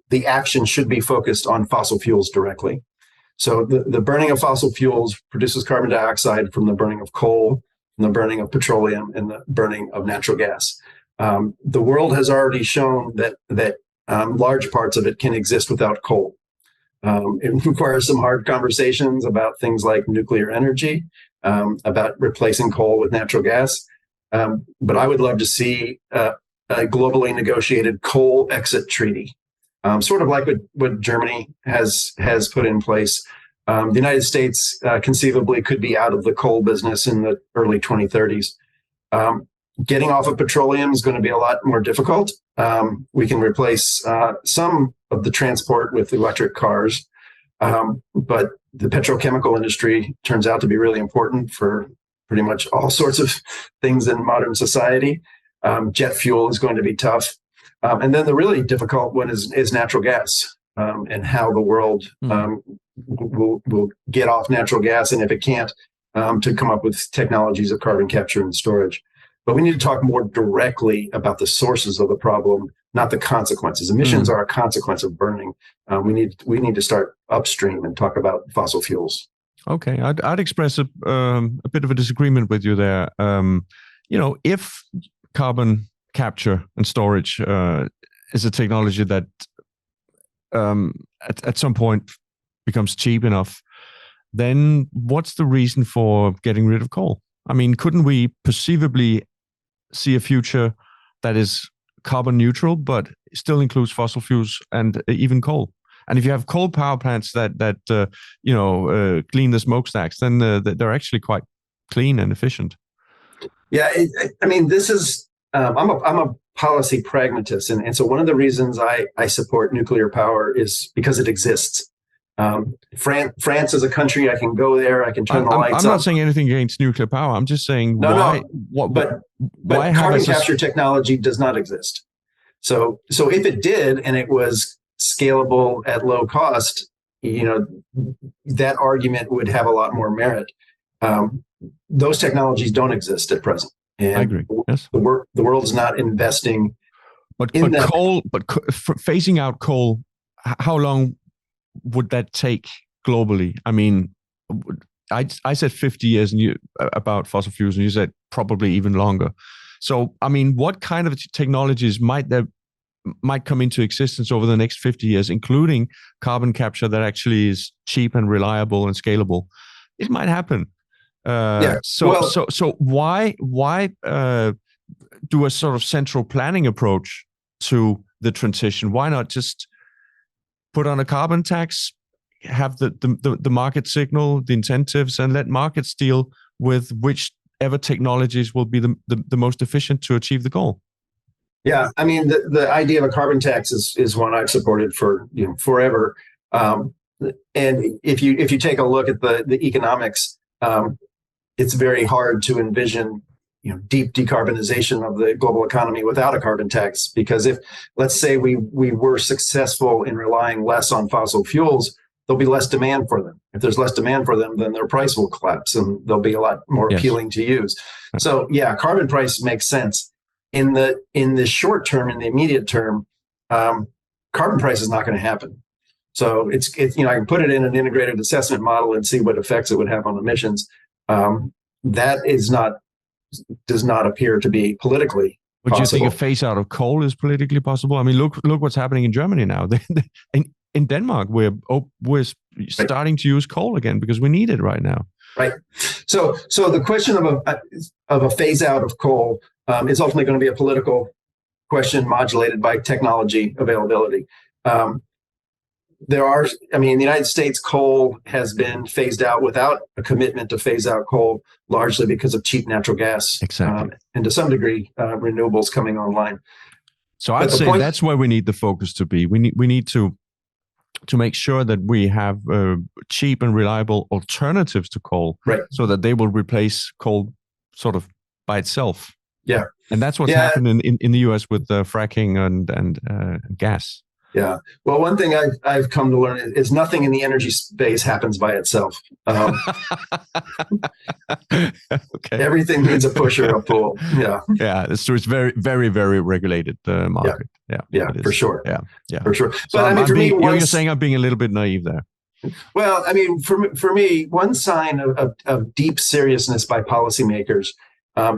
B: the action should be focused on fossil fuels directly. So the burning of fossil fuels produces carbon dioxide from the burning of coal, from the burning of petroleum, and the burning of natural gas. The world has already shown that large parts of it can exist without coal. It requires some hard conversations about things like nuclear energy, about replacing coal with natural gas. But I would love to see a globally negotiated coal exit treaty. Sort of like what Germany has put in place. The United States conceivably could be out of the coal business in the early 2030s. Getting off of petroleum is going to be a lot more difficult. We can replace some of the transport with electric cars, but the petrochemical industry turns out to be really important for pretty much all sorts of things in modern society. Jet fuel is going to be tough. And then the really difficult one is natural gas, and how the world will get off natural gas, and if it can't, to come up with technologies of carbon capture and storage. But we need to talk more directly about the sources of the problem, not the consequences. Emissions are a consequence of burning. We need to start upstream and talk about fossil fuels.
A: Okay, I'd express a bit of a disagreement with you there. If carbon capture and storage is a technology that at some point becomes cheap enough, then what's the reason for getting rid of coal? I mean, couldn't we perceivably see a future that is carbon neutral but still includes fossil fuels and even coal? And if you have coal power plants that clean the smokestacks, then they're actually quite clean and efficient.
B: Yeah, I mean, this is I'm a policy pragmatist, and so one of the reasons I support nuclear power is because it exists. France is a country. I can go there. I can turn the lights on.
A: I'm not saying anything against nuclear power. I'm just saying why
B: carbon capture technology does not exist. So if it did and it was scalable at low cost, that argument would have a lot more merit. Those technologies don't exist at present. And
A: I agree. Yes,
B: the world is not investing.
A: But phasing out coal, how long would that take globally? I mean, I said 50 years, and about fossil fuels, and you said probably even longer. So, I mean, what kind of technologies might come into existence over the next 50 years, including carbon capture that actually is cheap and reliable and scalable? It might happen. So why do a sort of central planning approach to the transition? Why not just put on a carbon tax, have the market signal, the incentives, and let markets deal with whichever technologies will be the most efficient to achieve the goal.
B: Yeah, I mean, the idea of a carbon tax is one I've supported for forever. And if you take a look at the economics, it's very hard to envision deep decarbonization of the global economy without a carbon tax. Because if, let's say, we were successful in relying less on fossil fuels, there'll be less demand for them. If there's less demand for them, then their price will collapse and they'll be a lot more appealing to use. So yeah, carbon price makes sense. In the short term, in the immediate term, carbon price is not going to happen. So it's I can put it in an integrated assessment model and see what effects it would have on emissions. That does not appear to be politically
A: But
B: possible.
A: Do you think a phase out of coal is politically possible? I mean, look what's happening in Germany now. In Denmark, we're starting to use coal again because we need it right now.
B: Right. So the question of a phase out of coal is ultimately going to be a political question modulated by technology availability. In the United States, coal has been phased out without a commitment to phase out coal, largely because of cheap natural gas.
A: Exactly.
B: And to some degree, renewables coming online.
A: So I'd say that's where we need the focus to be. We need to make sure that we have cheap and reliable alternatives to coal,
B: right,
A: so that they will replace coal sort of by itself.
B: Yeah.
A: And that's what's happened in the US with fracking and gas.
B: Yeah. Well, one thing I've come to learn is nothing in the energy space happens by itself.
A: Okay.
B: Everything needs a push or a pull. Yeah.
A: Yeah. It's true. It's very, very, very regulated market.
B: Yeah, for sure.
A: Yeah,
B: for sure.
A: So
B: but for me,
A: you're saying I'm being a little bit naive there.
B: Well, I mean, for me, one sign of deep seriousness by policymakers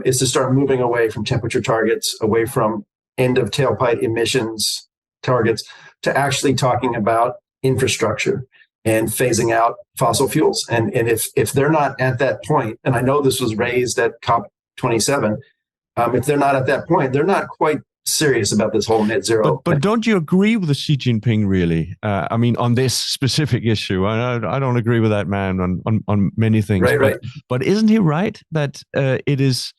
B: is to start moving away from temperature targets, away from end of tailpipe emissions targets, to actually talking about infrastructure and phasing out fossil fuels. And if they're not at that point, and I know this was raised at COP27, if they're not at that point, they're not quite serious about this whole net zero.
A: But don't you agree with Xi Jinping, really? I mean, on this specific issue, I don't agree with that man on many things.
B: Right.
A: But isn't he right that it is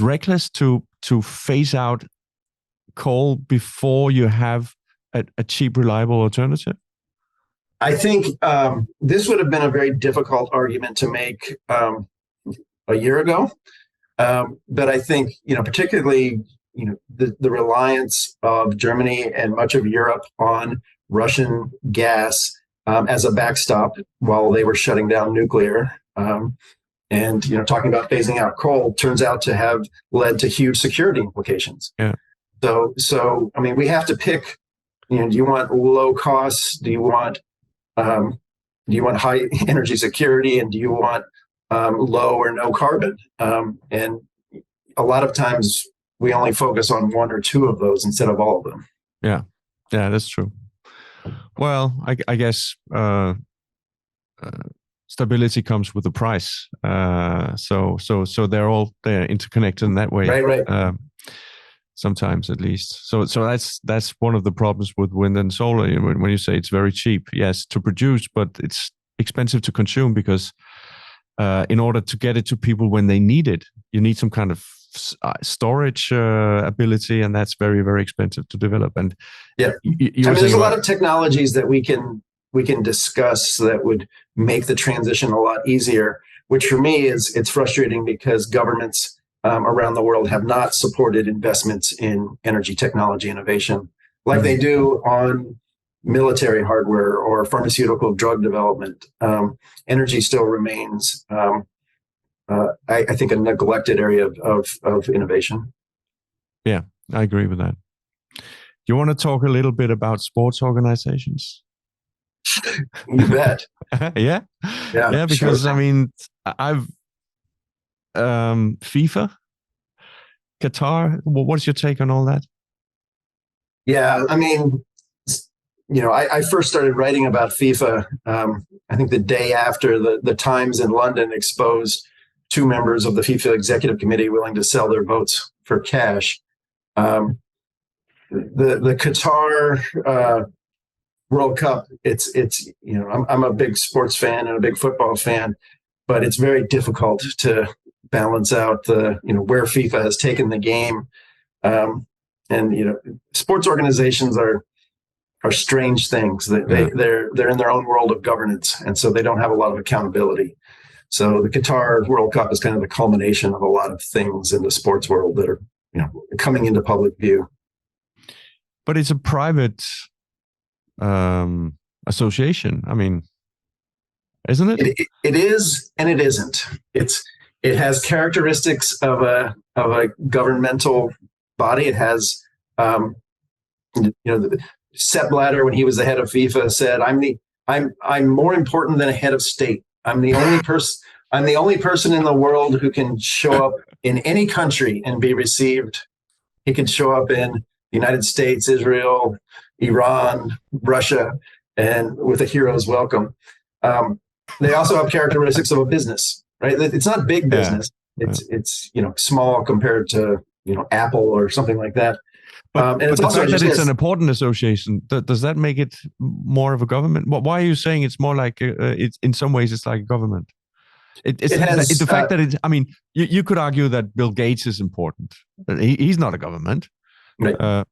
A: reckless to phase out coal before you have a cheap, reliable alternative?
B: I think this would have been a very difficult argument to make a year ago. But I think, particularly, the reliance of Germany and much of Europe on Russian gas as a backstop while they were shutting down nuclear, and talking about phasing out coal turns out to have led to huge security implications.
A: Yeah.
B: So I mean, we have to pick. Do you want low costs? Do you want high energy security? And do you want low or no carbon? And a lot of times we only focus on one or two of those instead of all of them.
A: Yeah, that's true. Well, I guess stability comes with a price. So they're interconnected in that way.
B: Right.
A: Sometimes, at least. So that's one of the problems with wind and solar. When you say it's very cheap, yes, to produce, but it's expensive to consume because in order to get it to people when they need it, you need some kind of storage ability, and that's very, very expensive to develop. And
B: there's a lot of technologies that we can discuss that would make the transition a lot easier. Which for me it's frustrating because governments around the world have not supported investments in energy technology innovation like they do on military hardware or pharmaceutical drug development. Energy still remains, I think, a neglected area of innovation.
A: Yeah, I agree with that. You want to talk a little bit about sports organizations?
B: You bet.
A: Yeah, because
B: sure.
A: I mean, I've FIFA, Qatar. What's your take on all that?
B: Yeah, I mean, I first started writing about FIFA, I think the day after the Times in London exposed two members of the FIFA executive committee willing to sell their votes for cash. the Qatar World Cup. It's I'm a big sports fan and a big football fan, but it's very difficult to balance out the where FIFA has taken the game, and sports organizations are strange things. They're in their own world of governance, and so they don't have a lot of accountability. So the Qatar World Cup is kind of the culmination of a lot of things in the sports world that are coming into public view.
A: But it's a private association. I mean, isn't it?
B: It is, and it isn't. It has characteristics of a governmental body. It has, Sepp Blatter, when he was the head of FIFA, said, "I'm more important than a head of state. I'm the only person in the world who can show up in any country and be received. He can show up in the United States, Israel, Iran, Russia, and with a hero's welcome." They also have characteristics of a business, right? It's not big business. It's small compared to Apple or something like that.
A: And it's also that it's an important association. Does that make it more of a government? Why are you saying it's more like it's in some ways it's like a government? It's the fact that it's. I mean, you could argue that Bill Gates is important. He's not a government.
B: Right.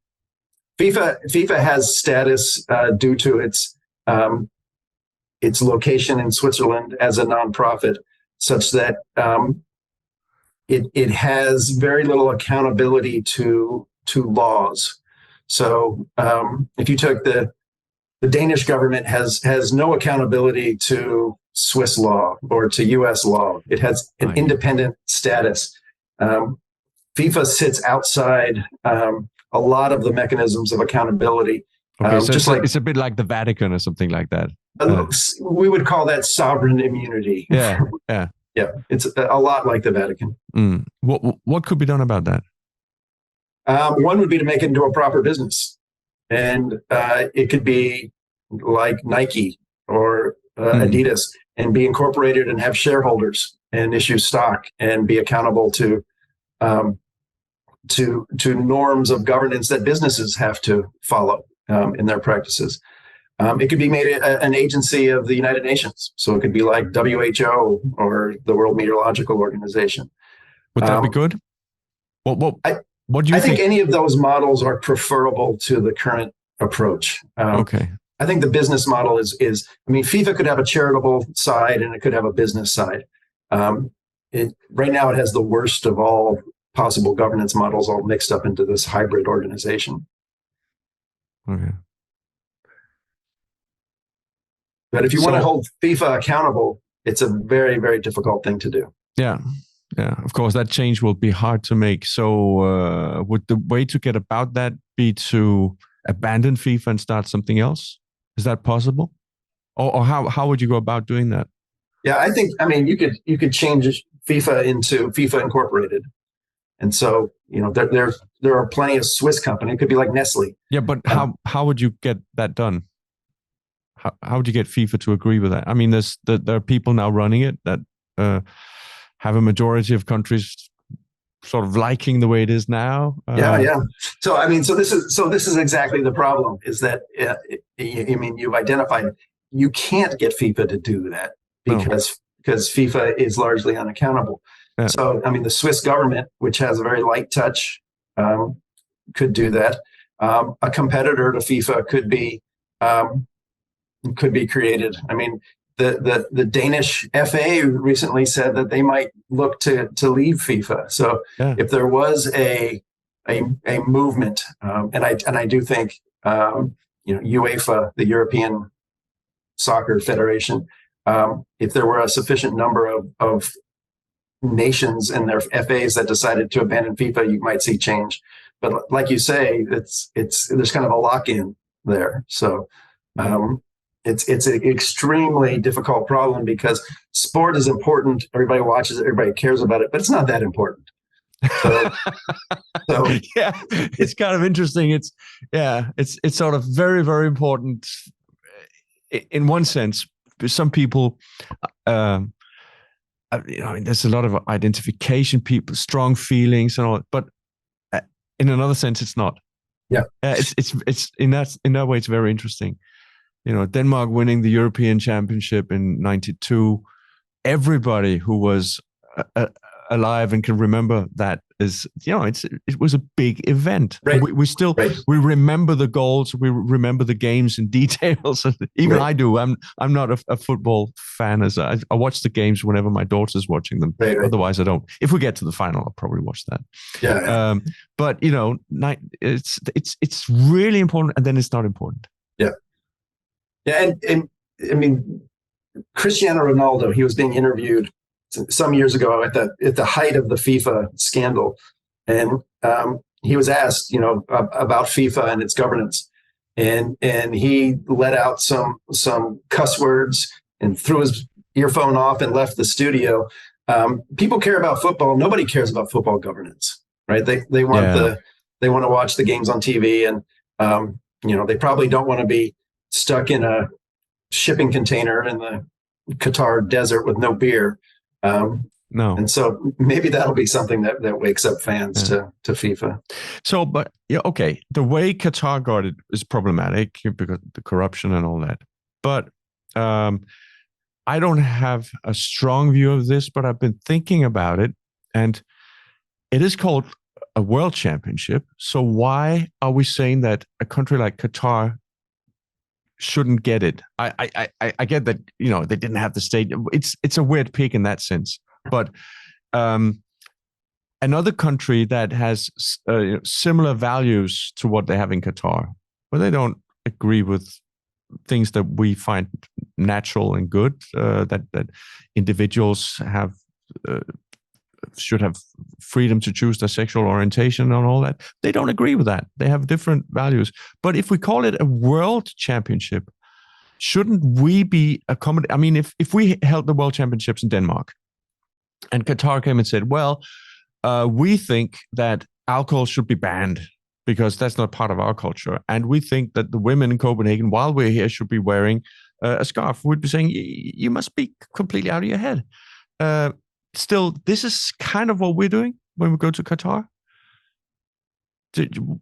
B: FIFA has status due to its location in Switzerland as a nonprofit, such that it has very little accountability to laws. So if you took the Danish government has no accountability to Swiss law or to US law. It has an independent status. FIFA sits outside a lot of the mechanisms of accountability.
A: Okay, so it's a bit like the Vatican or something like that.
B: We would call that sovereign immunity.
A: Yeah.
B: Yeah, it's a lot like the Vatican.
A: What could be done about that?
B: One would be to make it into a proper business, and it could be like Nike or Adidas, and be incorporated and have shareholders and issue stock and be accountable to norms of governance that businesses have to follow in their practices. It could be made an agency of the United Nations, so it could be like WHO or the World Meteorological Organization.
A: Would that be good? What do you think?
B: I think any of those models are preferable to the current approach.
A: Okay.
B: I think the business model is. I mean, FIFA could have a charitable side and it could have a business side. Right now, it has the worst of all possible governance models all mixed up into this hybrid organization.
A: Okay.
B: But if you want to hold FIFA accountable, it's a very, very difficult thing to do.
A: Yeah. Of course, that change will be hard to make. So would the way to get about that be to abandon FIFA and start something else? Is that possible? Or how would you go about doing that?
B: Yeah, I mean, you could change FIFA into FIFA Incorporated. And so, there are plenty of Swiss companies. It could be like Nestle.
A: Yeah, but how would you get that done? How would you get FIFA to agree with that? I mean, there are people now running it that have a majority of countries sort of liking the way it is now.
B: Yeah. So I mean, so this is exactly the problem. Is that you've identified you can't get FIFA to do that because FIFA is largely unaccountable. Yeah. So I mean, the Swiss government, which has a very light touch, could do that. A competitor to FIFA could be created. I mean, the Danish FA recently said that they might look to leave FIFA. So if there was a movement, and I do think UEFA, the European Soccer Federation, if there were a sufficient number of nations and their FAs that decided to abandon FIFA, you might see change. But like you say, there's kind of a lock-in there. So it's an extremely difficult problem because sport is important. Everybody watches it. Everybody cares about it, but it's not that important. So
A: yeah, it's kind of interesting. It's sort of very, very important in one sense. Some people, there's a lot of identification, people, strong feelings and all, but in another sense, it's not.
B: Yeah.
A: It's in that way, it's very interesting. Denmark winning the European Championship in '92. Everybody who was alive and can remember that it was a big event.
B: Right.
A: We remember the goals, we remember the games in details. Even I do. I'm not a football fan, as I watch the games whenever my daughter's watching them.
B: Right.
A: Otherwise, I don't. If we get to the final, I'll probably watch that.
B: Yeah.
A: But it's really important, and then it's not important.
B: Yeah. Yeah, and I mean, Cristiano Ronaldo, he was being interviewed some years ago at the height of the FIFA scandal, and he was asked, about FIFA and its governance, and he let out some cuss words and threw his earphone off and left the studio. People care about football. Nobody cares about football governance, right? They want they want to watch the games on TV, and they probably don't want to be stuck in a shipping container in the Qatar desert with no beer.
A: No.
B: And so maybe that'll be something that wakes up fans to FIFA.
A: So, but okay, the way Qatar got it is problematic because the corruption and all that. But I don't have a strong view of this, but I've been thinking about it, and it is called a world championship. So why are we saying that a country like Qatar shouldn't get it? I get that they didn't have the stadium. It's a weird pick in that sense, but another country that has similar values to what they have in Qatar, where they don't agree with things that we find natural and good, that individuals should have freedom to choose their sexual orientation and all that. They don't agree with that. They have different values. But if we call it a world championship, shouldn't we be accommodating? I mean, if we held the world championships in Denmark and Qatar came and said, well, we think that alcohol should be banned because that's not part of our culture. And we think that the women in Copenhagen, while we're here, should be wearing a scarf. We'd be saying, you must be completely out of your head. Still, this is kind of what we're doing when we go to Qatar. Do you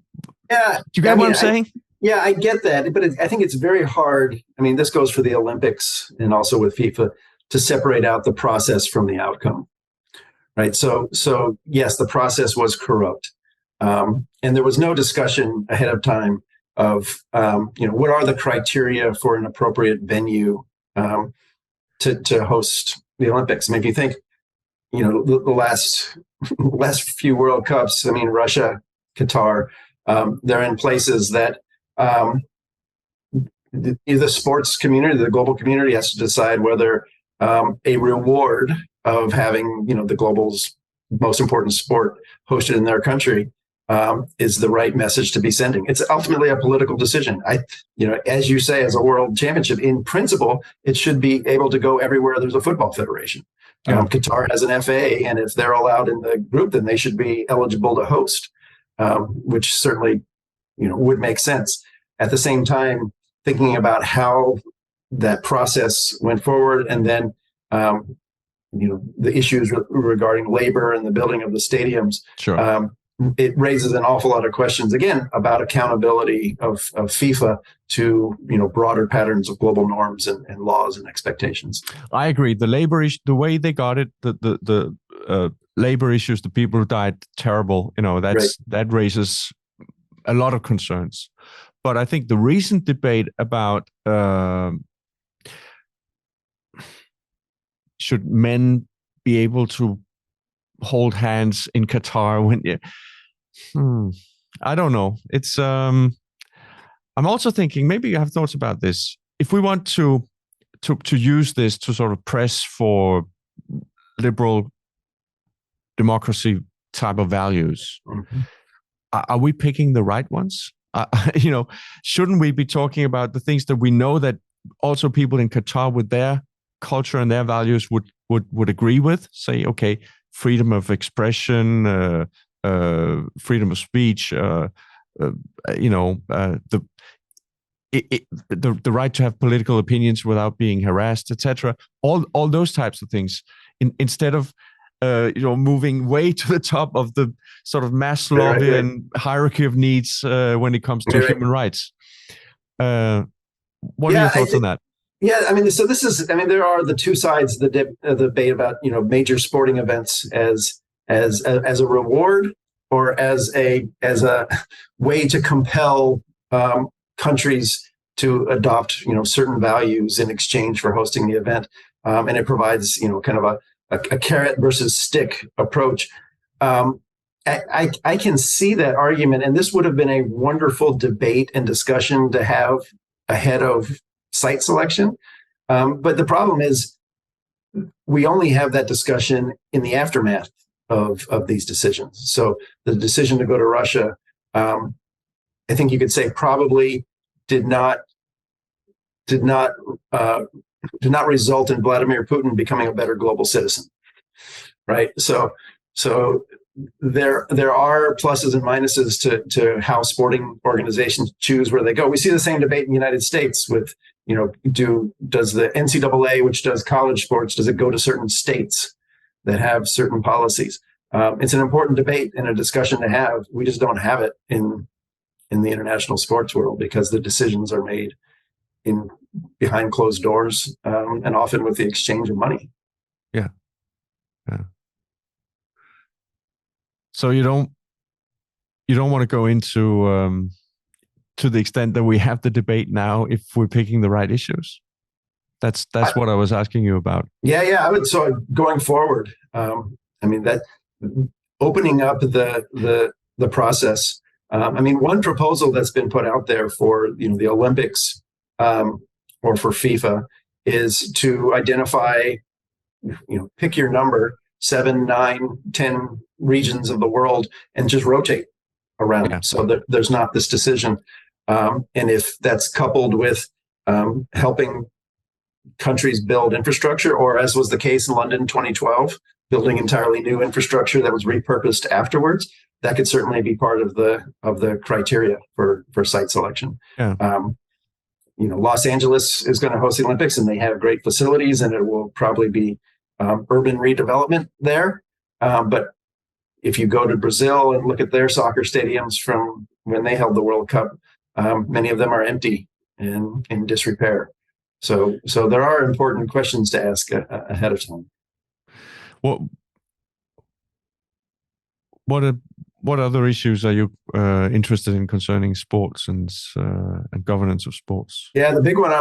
A: get what I'm saying?
B: Yeah, I get that, but I think it's very hard. I mean, this goes for the Olympics and also with FIFA, to separate out the process from the outcome, right? So yes, the process was corrupt, and there was no discussion ahead of time of what are the criteria for an appropriate venue to host the Olympics. I mean, if you think, the last few World Cups, I mean, Russia, Qatar, they're in places that the sports community, the global community, has to decide whether a reward of having, the global's most important sport hosted in their country is the right message to be sending. It's ultimately a political decision. As you say, as a world championship, in principle, it should be able to go everywhere there's a football federation. Qatar has an FA, and if they're allowed in the group, then they should be eligible to host, which certainly, would make sense. At the same time, thinking about how that process went forward, and then, the issues regarding labor and the building of the stadiums.
A: Sure.
B: It raises an awful lot of questions, again, about accountability of FIFA to, broader patterns of global norms and laws and expectations.
A: I agree. The labor issue, the way they got it, the labor issues, the people who died, terrible. That raises a lot of concerns. But I think the recent debate about should men be able to hold hands in Qatar when I don't know. It's I'm also thinking, maybe you have thoughts about this. If we want to use this to sort of press for liberal democracy type of values, are we picking the right ones? Shouldn't we be talking about the things that we know that also people in Qatar with their culture and their values would agree with? Say, okay, freedom of expression, freedom of speech, the right to have political opinions without being harassed, etc. All those types of things. Instead of moving way to the top of the sort of Maslowian hierarchy of needs when it comes to human rights. What are your thoughts on that?
B: Yeah, I mean, so this is, I mean, there are the two sides of the debate about, major sporting events as a reward or as a way to compel countries to adopt, certain values in exchange for hosting the event. And it provides, kind of a carrot versus stick approach. I can see that argument, and this would have been a wonderful debate and discussion to have ahead of site selection. But the problem is we only have that discussion in the aftermath of these decisions. So the decision to go to Russia, I think you could say probably did not result in Vladimir Putin becoming a better global citizen, right? So there are pluses and minuses to how sporting organizations choose where they go. We see the same debate in the United States with, does the NCAA, which does college sports, does it go to certain states that have certain policies? It's an important debate and a discussion to have. We just don't have it in the international sports world because the decisions are made behind closed doors and often with the exchange of money.
A: Yeah. So you don't want to go into to the extent that we have the debate now if we're picking the right issues. That's what I was asking you about.
B: Yeah. I would. So going forward, that opening up the process. One proposal that's been put out there for the Olympics or for FIFA is to identify, pick your number, 7, 9, 10 regions of the world and just rotate around. Yeah. So that there's not this decision. And if that's coupled with helping countries build infrastructure, or as was the case in London 2012, building entirely new infrastructure that was repurposed afterwards, that could certainly be part of the criteria for site selection.
A: Yeah.
B: Los Angeles is going to host the Olympics, and they have great facilities, and it will probably be urban redevelopment there. But if you go to Brazil and look at their soccer stadiums from when they held the World Cup, many of them are empty and in disrepair. So there are important questions to ask ahead of time.
A: What other issues are you interested in concerning sports and governance of sports?
B: Yeah, the big one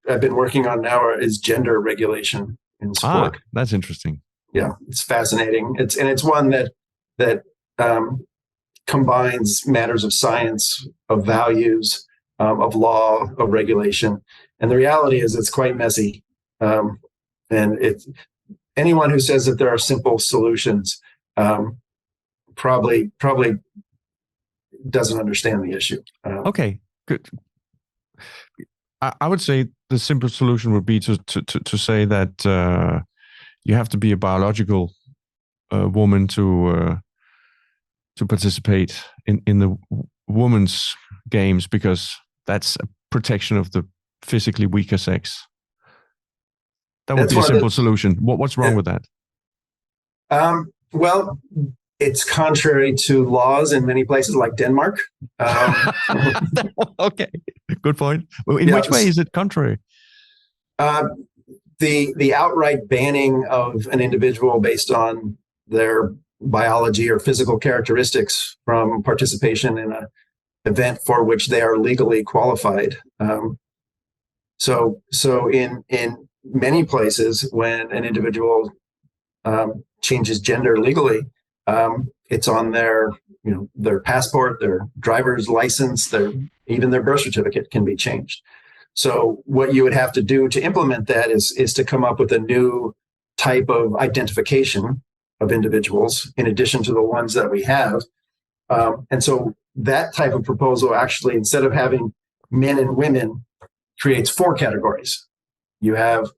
B: I've been working on now is gender regulation in sport.
A: That's interesting.
B: Yeah, it's fascinating. It's one that combines matters of science, of values, of law, of regulation. And the reality is it's quite messy. And anyone who says that there are simple solutions probably doesn't understand the issue.
A: Okay, good. I would say the simple solution would be to say that you have to be a biological woman to participate in the women's games, because that's a protection of the physically weaker sex. That would be a simple solution. What's wrong with that?
B: Well, it's contrary to laws in many places like Denmark.
A: Okay, good point. In which way is it contrary?
B: The outright banning of an individual based on their biology or physical characteristics from participation in an event for which they are legally qualified. So in many places, when an individual changes gender legally, it's on their passport, their driver's license, even their birth certificate can be changed. So what you would have to do to implement that is to come up with a new type of identification of individuals in addition to the ones that we have. And so that type of proposal actually, instead of having men and women, creates 4 categories. You have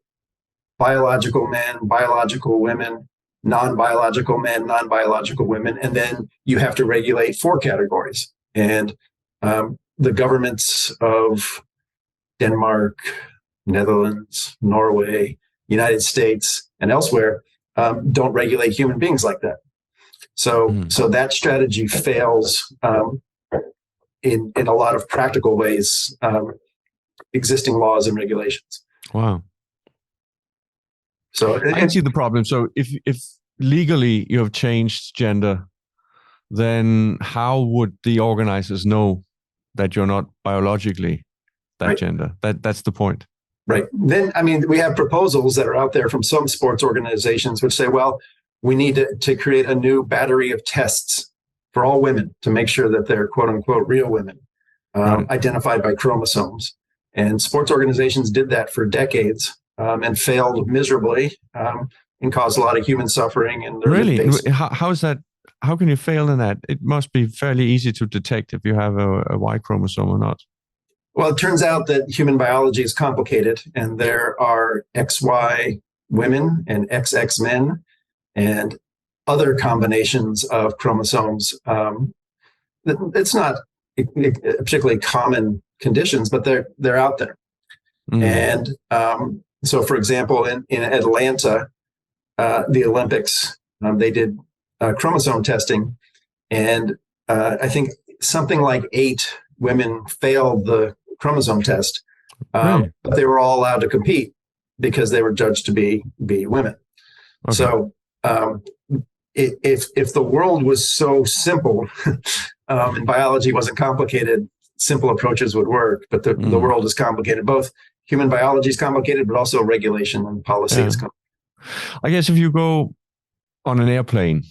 B: biological men, biological women, non-biological men, non-biological women, and then you have to regulate 4 categories. And the governments of Denmark, Netherlands, Norway, United States, and elsewhere don't regulate human beings like that. So that strategy fails in a lot of practical ways, existing laws and regulations.
A: Wow.
B: So
A: I can see the problem. So if legally you have changed gender, then how would the organizers know that you're not biologically that gender? That's the point.
B: Right. Then, I mean, we have proposals that are out there from some sports organizations which say, well, we need to create a new battery of tests for all women to make sure that they're quote unquote real women, identified by chromosomes. And sports organizations did that for decades and failed miserably and caused a lot of human suffering. And
A: really, how is that? How can you fail in that? It must be fairly easy to detect if you have a Y chromosome or not.
B: Well, it turns out that human biology is complicated, and there are XY women and XX men and other combinations of chromosomes. It's not particularly common conditions, but they're out there. And so, for example, in Atlanta, the Olympics, they did chromosome testing, and I think something like 8 women failed the chromosome test, but they were all allowed to compete because they were judged to be women. Okay. So if the world was so simple and biology wasn't complicated, simple approaches would work. But the world is complicated. Both human biology is complicated, but also regulation and policy is complicated.
A: I guess if you go on an airplane,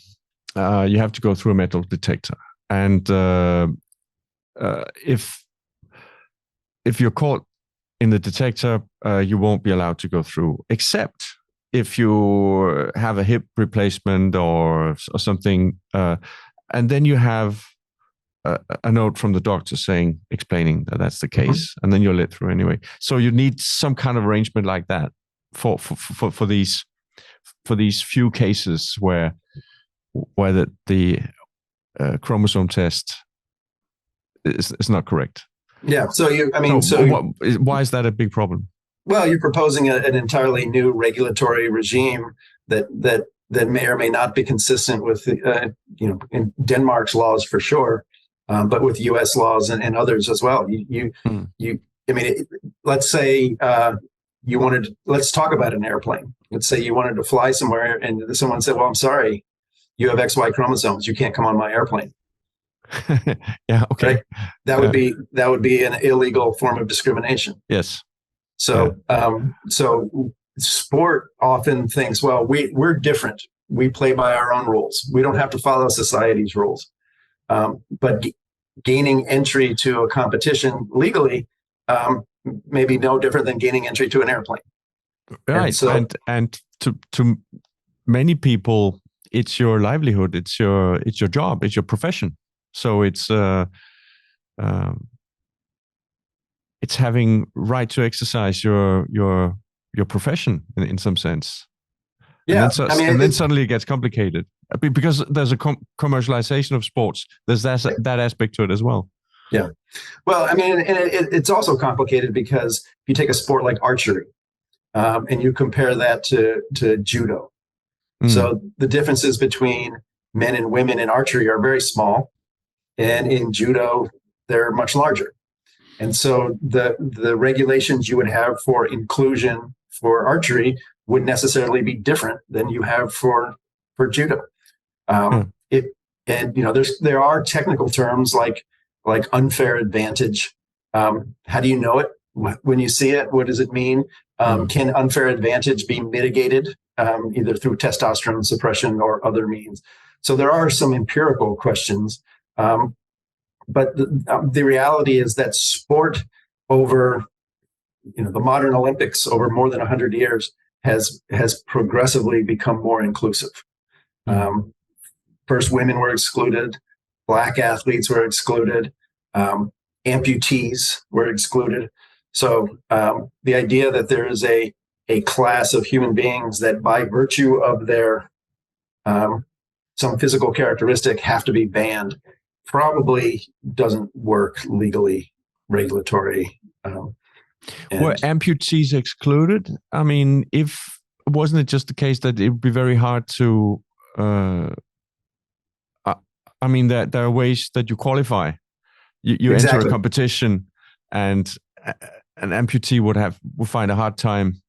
A: you have to go through a metal detector, and if you're caught in the detector, you won't be allowed to go through, except if you have a hip replacement or something, and then you have a note from the doctor explaining that that's the case, and then you're let through anyway. So you need some kind of arrangement like that for these few cases where the chromosome test is not correct.
B: Yeah. So
A: why is that a big problem?
B: Well, you're proposing an entirely new regulatory regime that may or may not be consistent with in Denmark's laws for sure, but with U.S. laws and others as well. Let's say let's talk about an airplane. Let's say you wanted to fly somewhere, and someone said, "Well, I'm sorry, you have XY chromosomes. You can't come on my airplane."
A: Yeah. Okay.
B: Right? That would be an illegal form of discrimination.
A: Yes.
B: So sport often thinks, well, we're different. We play by our own rules. We don't have to follow society's rules. But gaining entry to a competition legally may be no different than gaining entry to an airplane.
A: Right. And to many people, it's your livelihood. It's your job. It's your profession. So it's having right to exercise your profession in some sense.
B: Yeah,
A: and then suddenly it gets complicated because there's a commercialization of sports. There's that aspect to it as well.
B: Yeah, well, I mean, and it's also complicated because if you take a sport like archery and you compare that to judo, so the differences between men and women in archery are very small. And in judo, they're much larger. And so the regulations you would have for inclusion for archery would necessarily be different than you have for judo. There are technical terms like unfair advantage. How do you know it? When you see it, what does it mean? Can unfair advantage be mitigated either through testosterone suppression or other means? So there are some empirical questions. But the reality is that sport over, the modern Olympics over more than 100 years has progressively become more inclusive. First, women were excluded, Black athletes were excluded, amputees were excluded. So the idea that there is a class of human beings that by virtue of their some physical characteristic have to be banned probably doesn't work legally, regulatory.
A: Were amputees excluded? I mean, wasn't it just the case that it would be very hard to? I mean, there are ways that you qualify. You enter a competition, and an amputee would find a hard time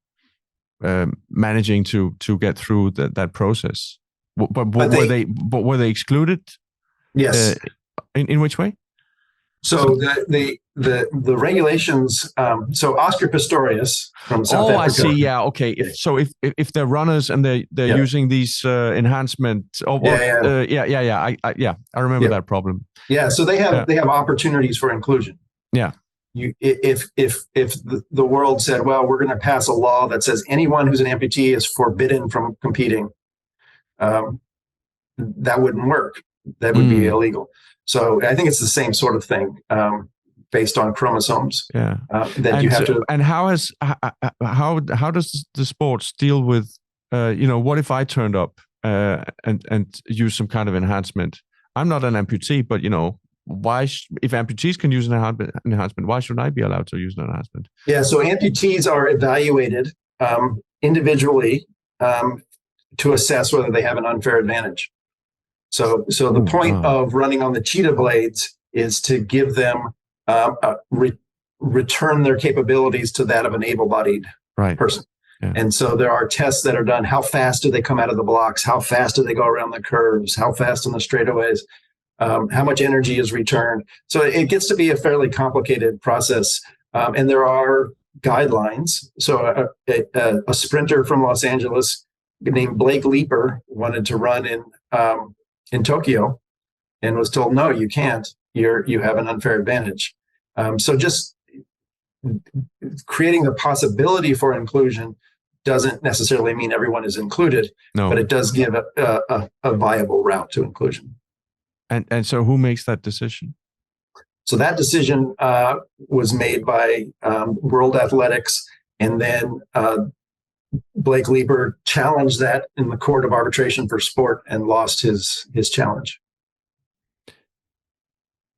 A: managing to get through that process. But were they excluded?
B: Yes.
A: In which way?
B: So the regulations. So Oscar Pistorius from South Africa.
A: I see. Yeah. Okay. If they're runners and they're using these enhancement. I remember that problem.
B: Yeah. So they have opportunities for inclusion.
A: Yeah.
B: If the world said, well, we're going to pass a law that says anyone who's an amputee is forbidden from competing, that wouldn't work. That would be illegal. So I think it's the same sort of thing, based on chromosomes.
A: Yeah.
B: That you have to.
A: And how does the sports deal with, what if I turned up and use some kind of enhancement? I'm not an amputee, but why? If amputees can use an enhancement, why shouldn't I be allowed to use an enhancement?
B: Yeah. So amputees are evaluated individually to assess whether they have an unfair advantage. So the point of running on the cheetah blades is to give them return their capabilities to that of an able-bodied person. Yeah. And so there are tests that are done. How fast do they come out of the blocks? How fast do they go around the curves? How fast on the straightaways? How much energy is returned? So it gets to be a fairly complicated process. And there are guidelines. So a sprinter from Los Angeles named Blake Leeper wanted to run in Tokyo and was told, no, you can't. You have an unfair advantage. So just creating the possibility for inclusion doesn't necessarily mean everyone is included, but it does give a viable route to inclusion.
A: And so who makes that decision?
B: So that decision was made by World Athletics, and then Blake Leeper challenged that in the Court of Arbitration for Sport and lost his challenge.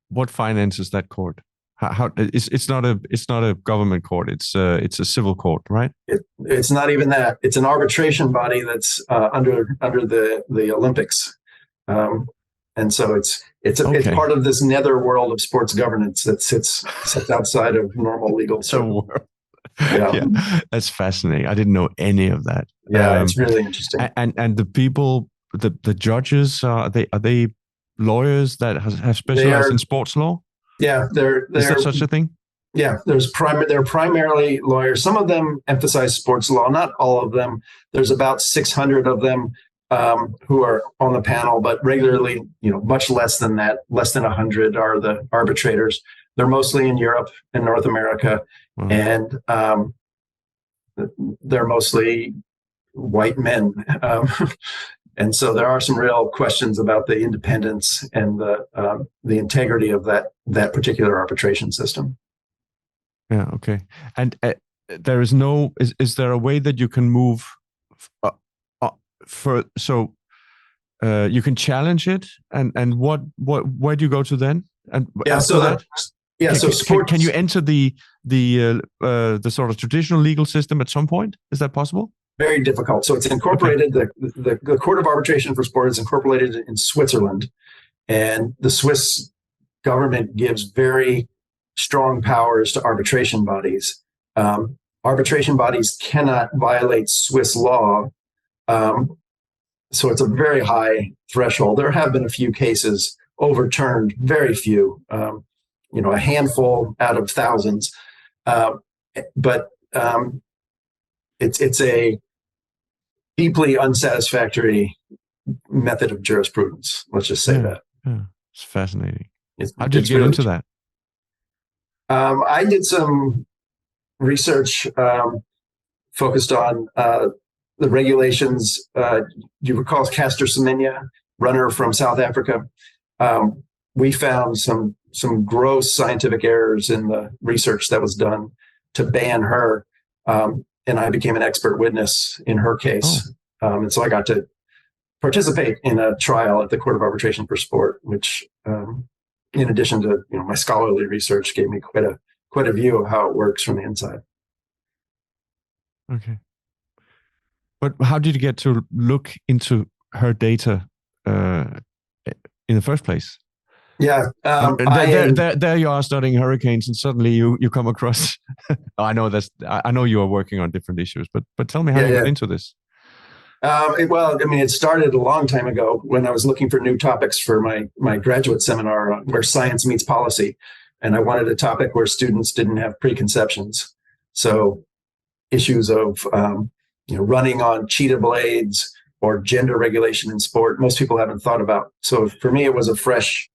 A: What finances that court? How it's not a government court. It's a civil court, right?
B: It's not even that. It's an arbitration body that's under the Olympics, and so it's part of this netherworld of sports governance that sits outside of normal legal.
A: So. Yeah, that's fascinating. I didn't know any of that.
B: Yeah, it's really interesting.
A: And the people, the judges, are they lawyers that have specialized in sports law?
B: Yeah, is
A: there such a thing?
B: Yeah, they're primarily lawyers. Some of them emphasize sports law, not all of them. There's about 600 of them who are on the panel, but regularly, much less than that. Less than 100 are the arbitrators. They're mostly in Europe and North America, and they're mostly white men. And so there are some real questions about the independence and the integrity of that particular arbitration system.
A: Yeah. Okay. And there is no. Is there a way that you can move you can challenge it, and where do you go to then? And can you enter the sort of traditional legal system at some point? Is that possible?
B: Very difficult. So it's incorporated. Okay. The Court of Arbitration for Sport is incorporated in Switzerland, and the Swiss government gives very strong powers to arbitration bodies. Arbitration bodies cannot violate Swiss law, so it's a very high threshold. There have been a few cases overturned, very few. A handful out of thousands, but it's a deeply unsatisfactory method of jurisprudence. Let's just say that.
A: Yeah. It's fascinating. How did you get into that?
B: I did some research focused on the regulations. Do you recall Caster Semenya, runner from South Africa? We found some gross scientific errors in the research that was done to ban her. And I became an expert witness in her case. And so I got to participate in a trial at the Court of Arbitration for Sport, which, in addition to my scholarly research, gave me quite a view of how it works from the inside.
A: Okay. But how did you get to look into her data in the first place?
B: Yeah,
A: there you are studying hurricanes, and suddenly you come across. I know you are working on different issues, but tell me how you got into this.
B: It started a long time ago when I was looking for new topics for my graduate seminar on where science meets policy, and I wanted a topic where students didn't have preconceptions. So issues of running on cheetah blades or gender regulation in sport, most people haven't thought about. So for me, it was a fresh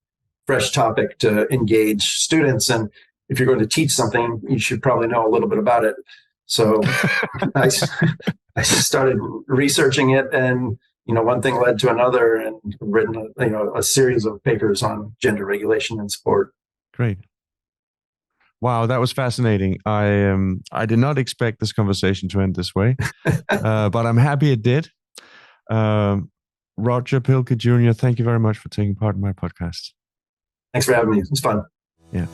B: topic to engage students. And if you're going to teach something, you should probably know a little bit about it. So I started researching it, and one thing led to another, and written a series of papers on gender regulation in sport.
A: Great. Wow, that was fascinating. I did not expect this conversation to end this way, but I'm happy it did. Roger Pielke Jr., thank you very much for taking part in my podcast.
B: Thanks for having me. It was fun.
A: Yeah.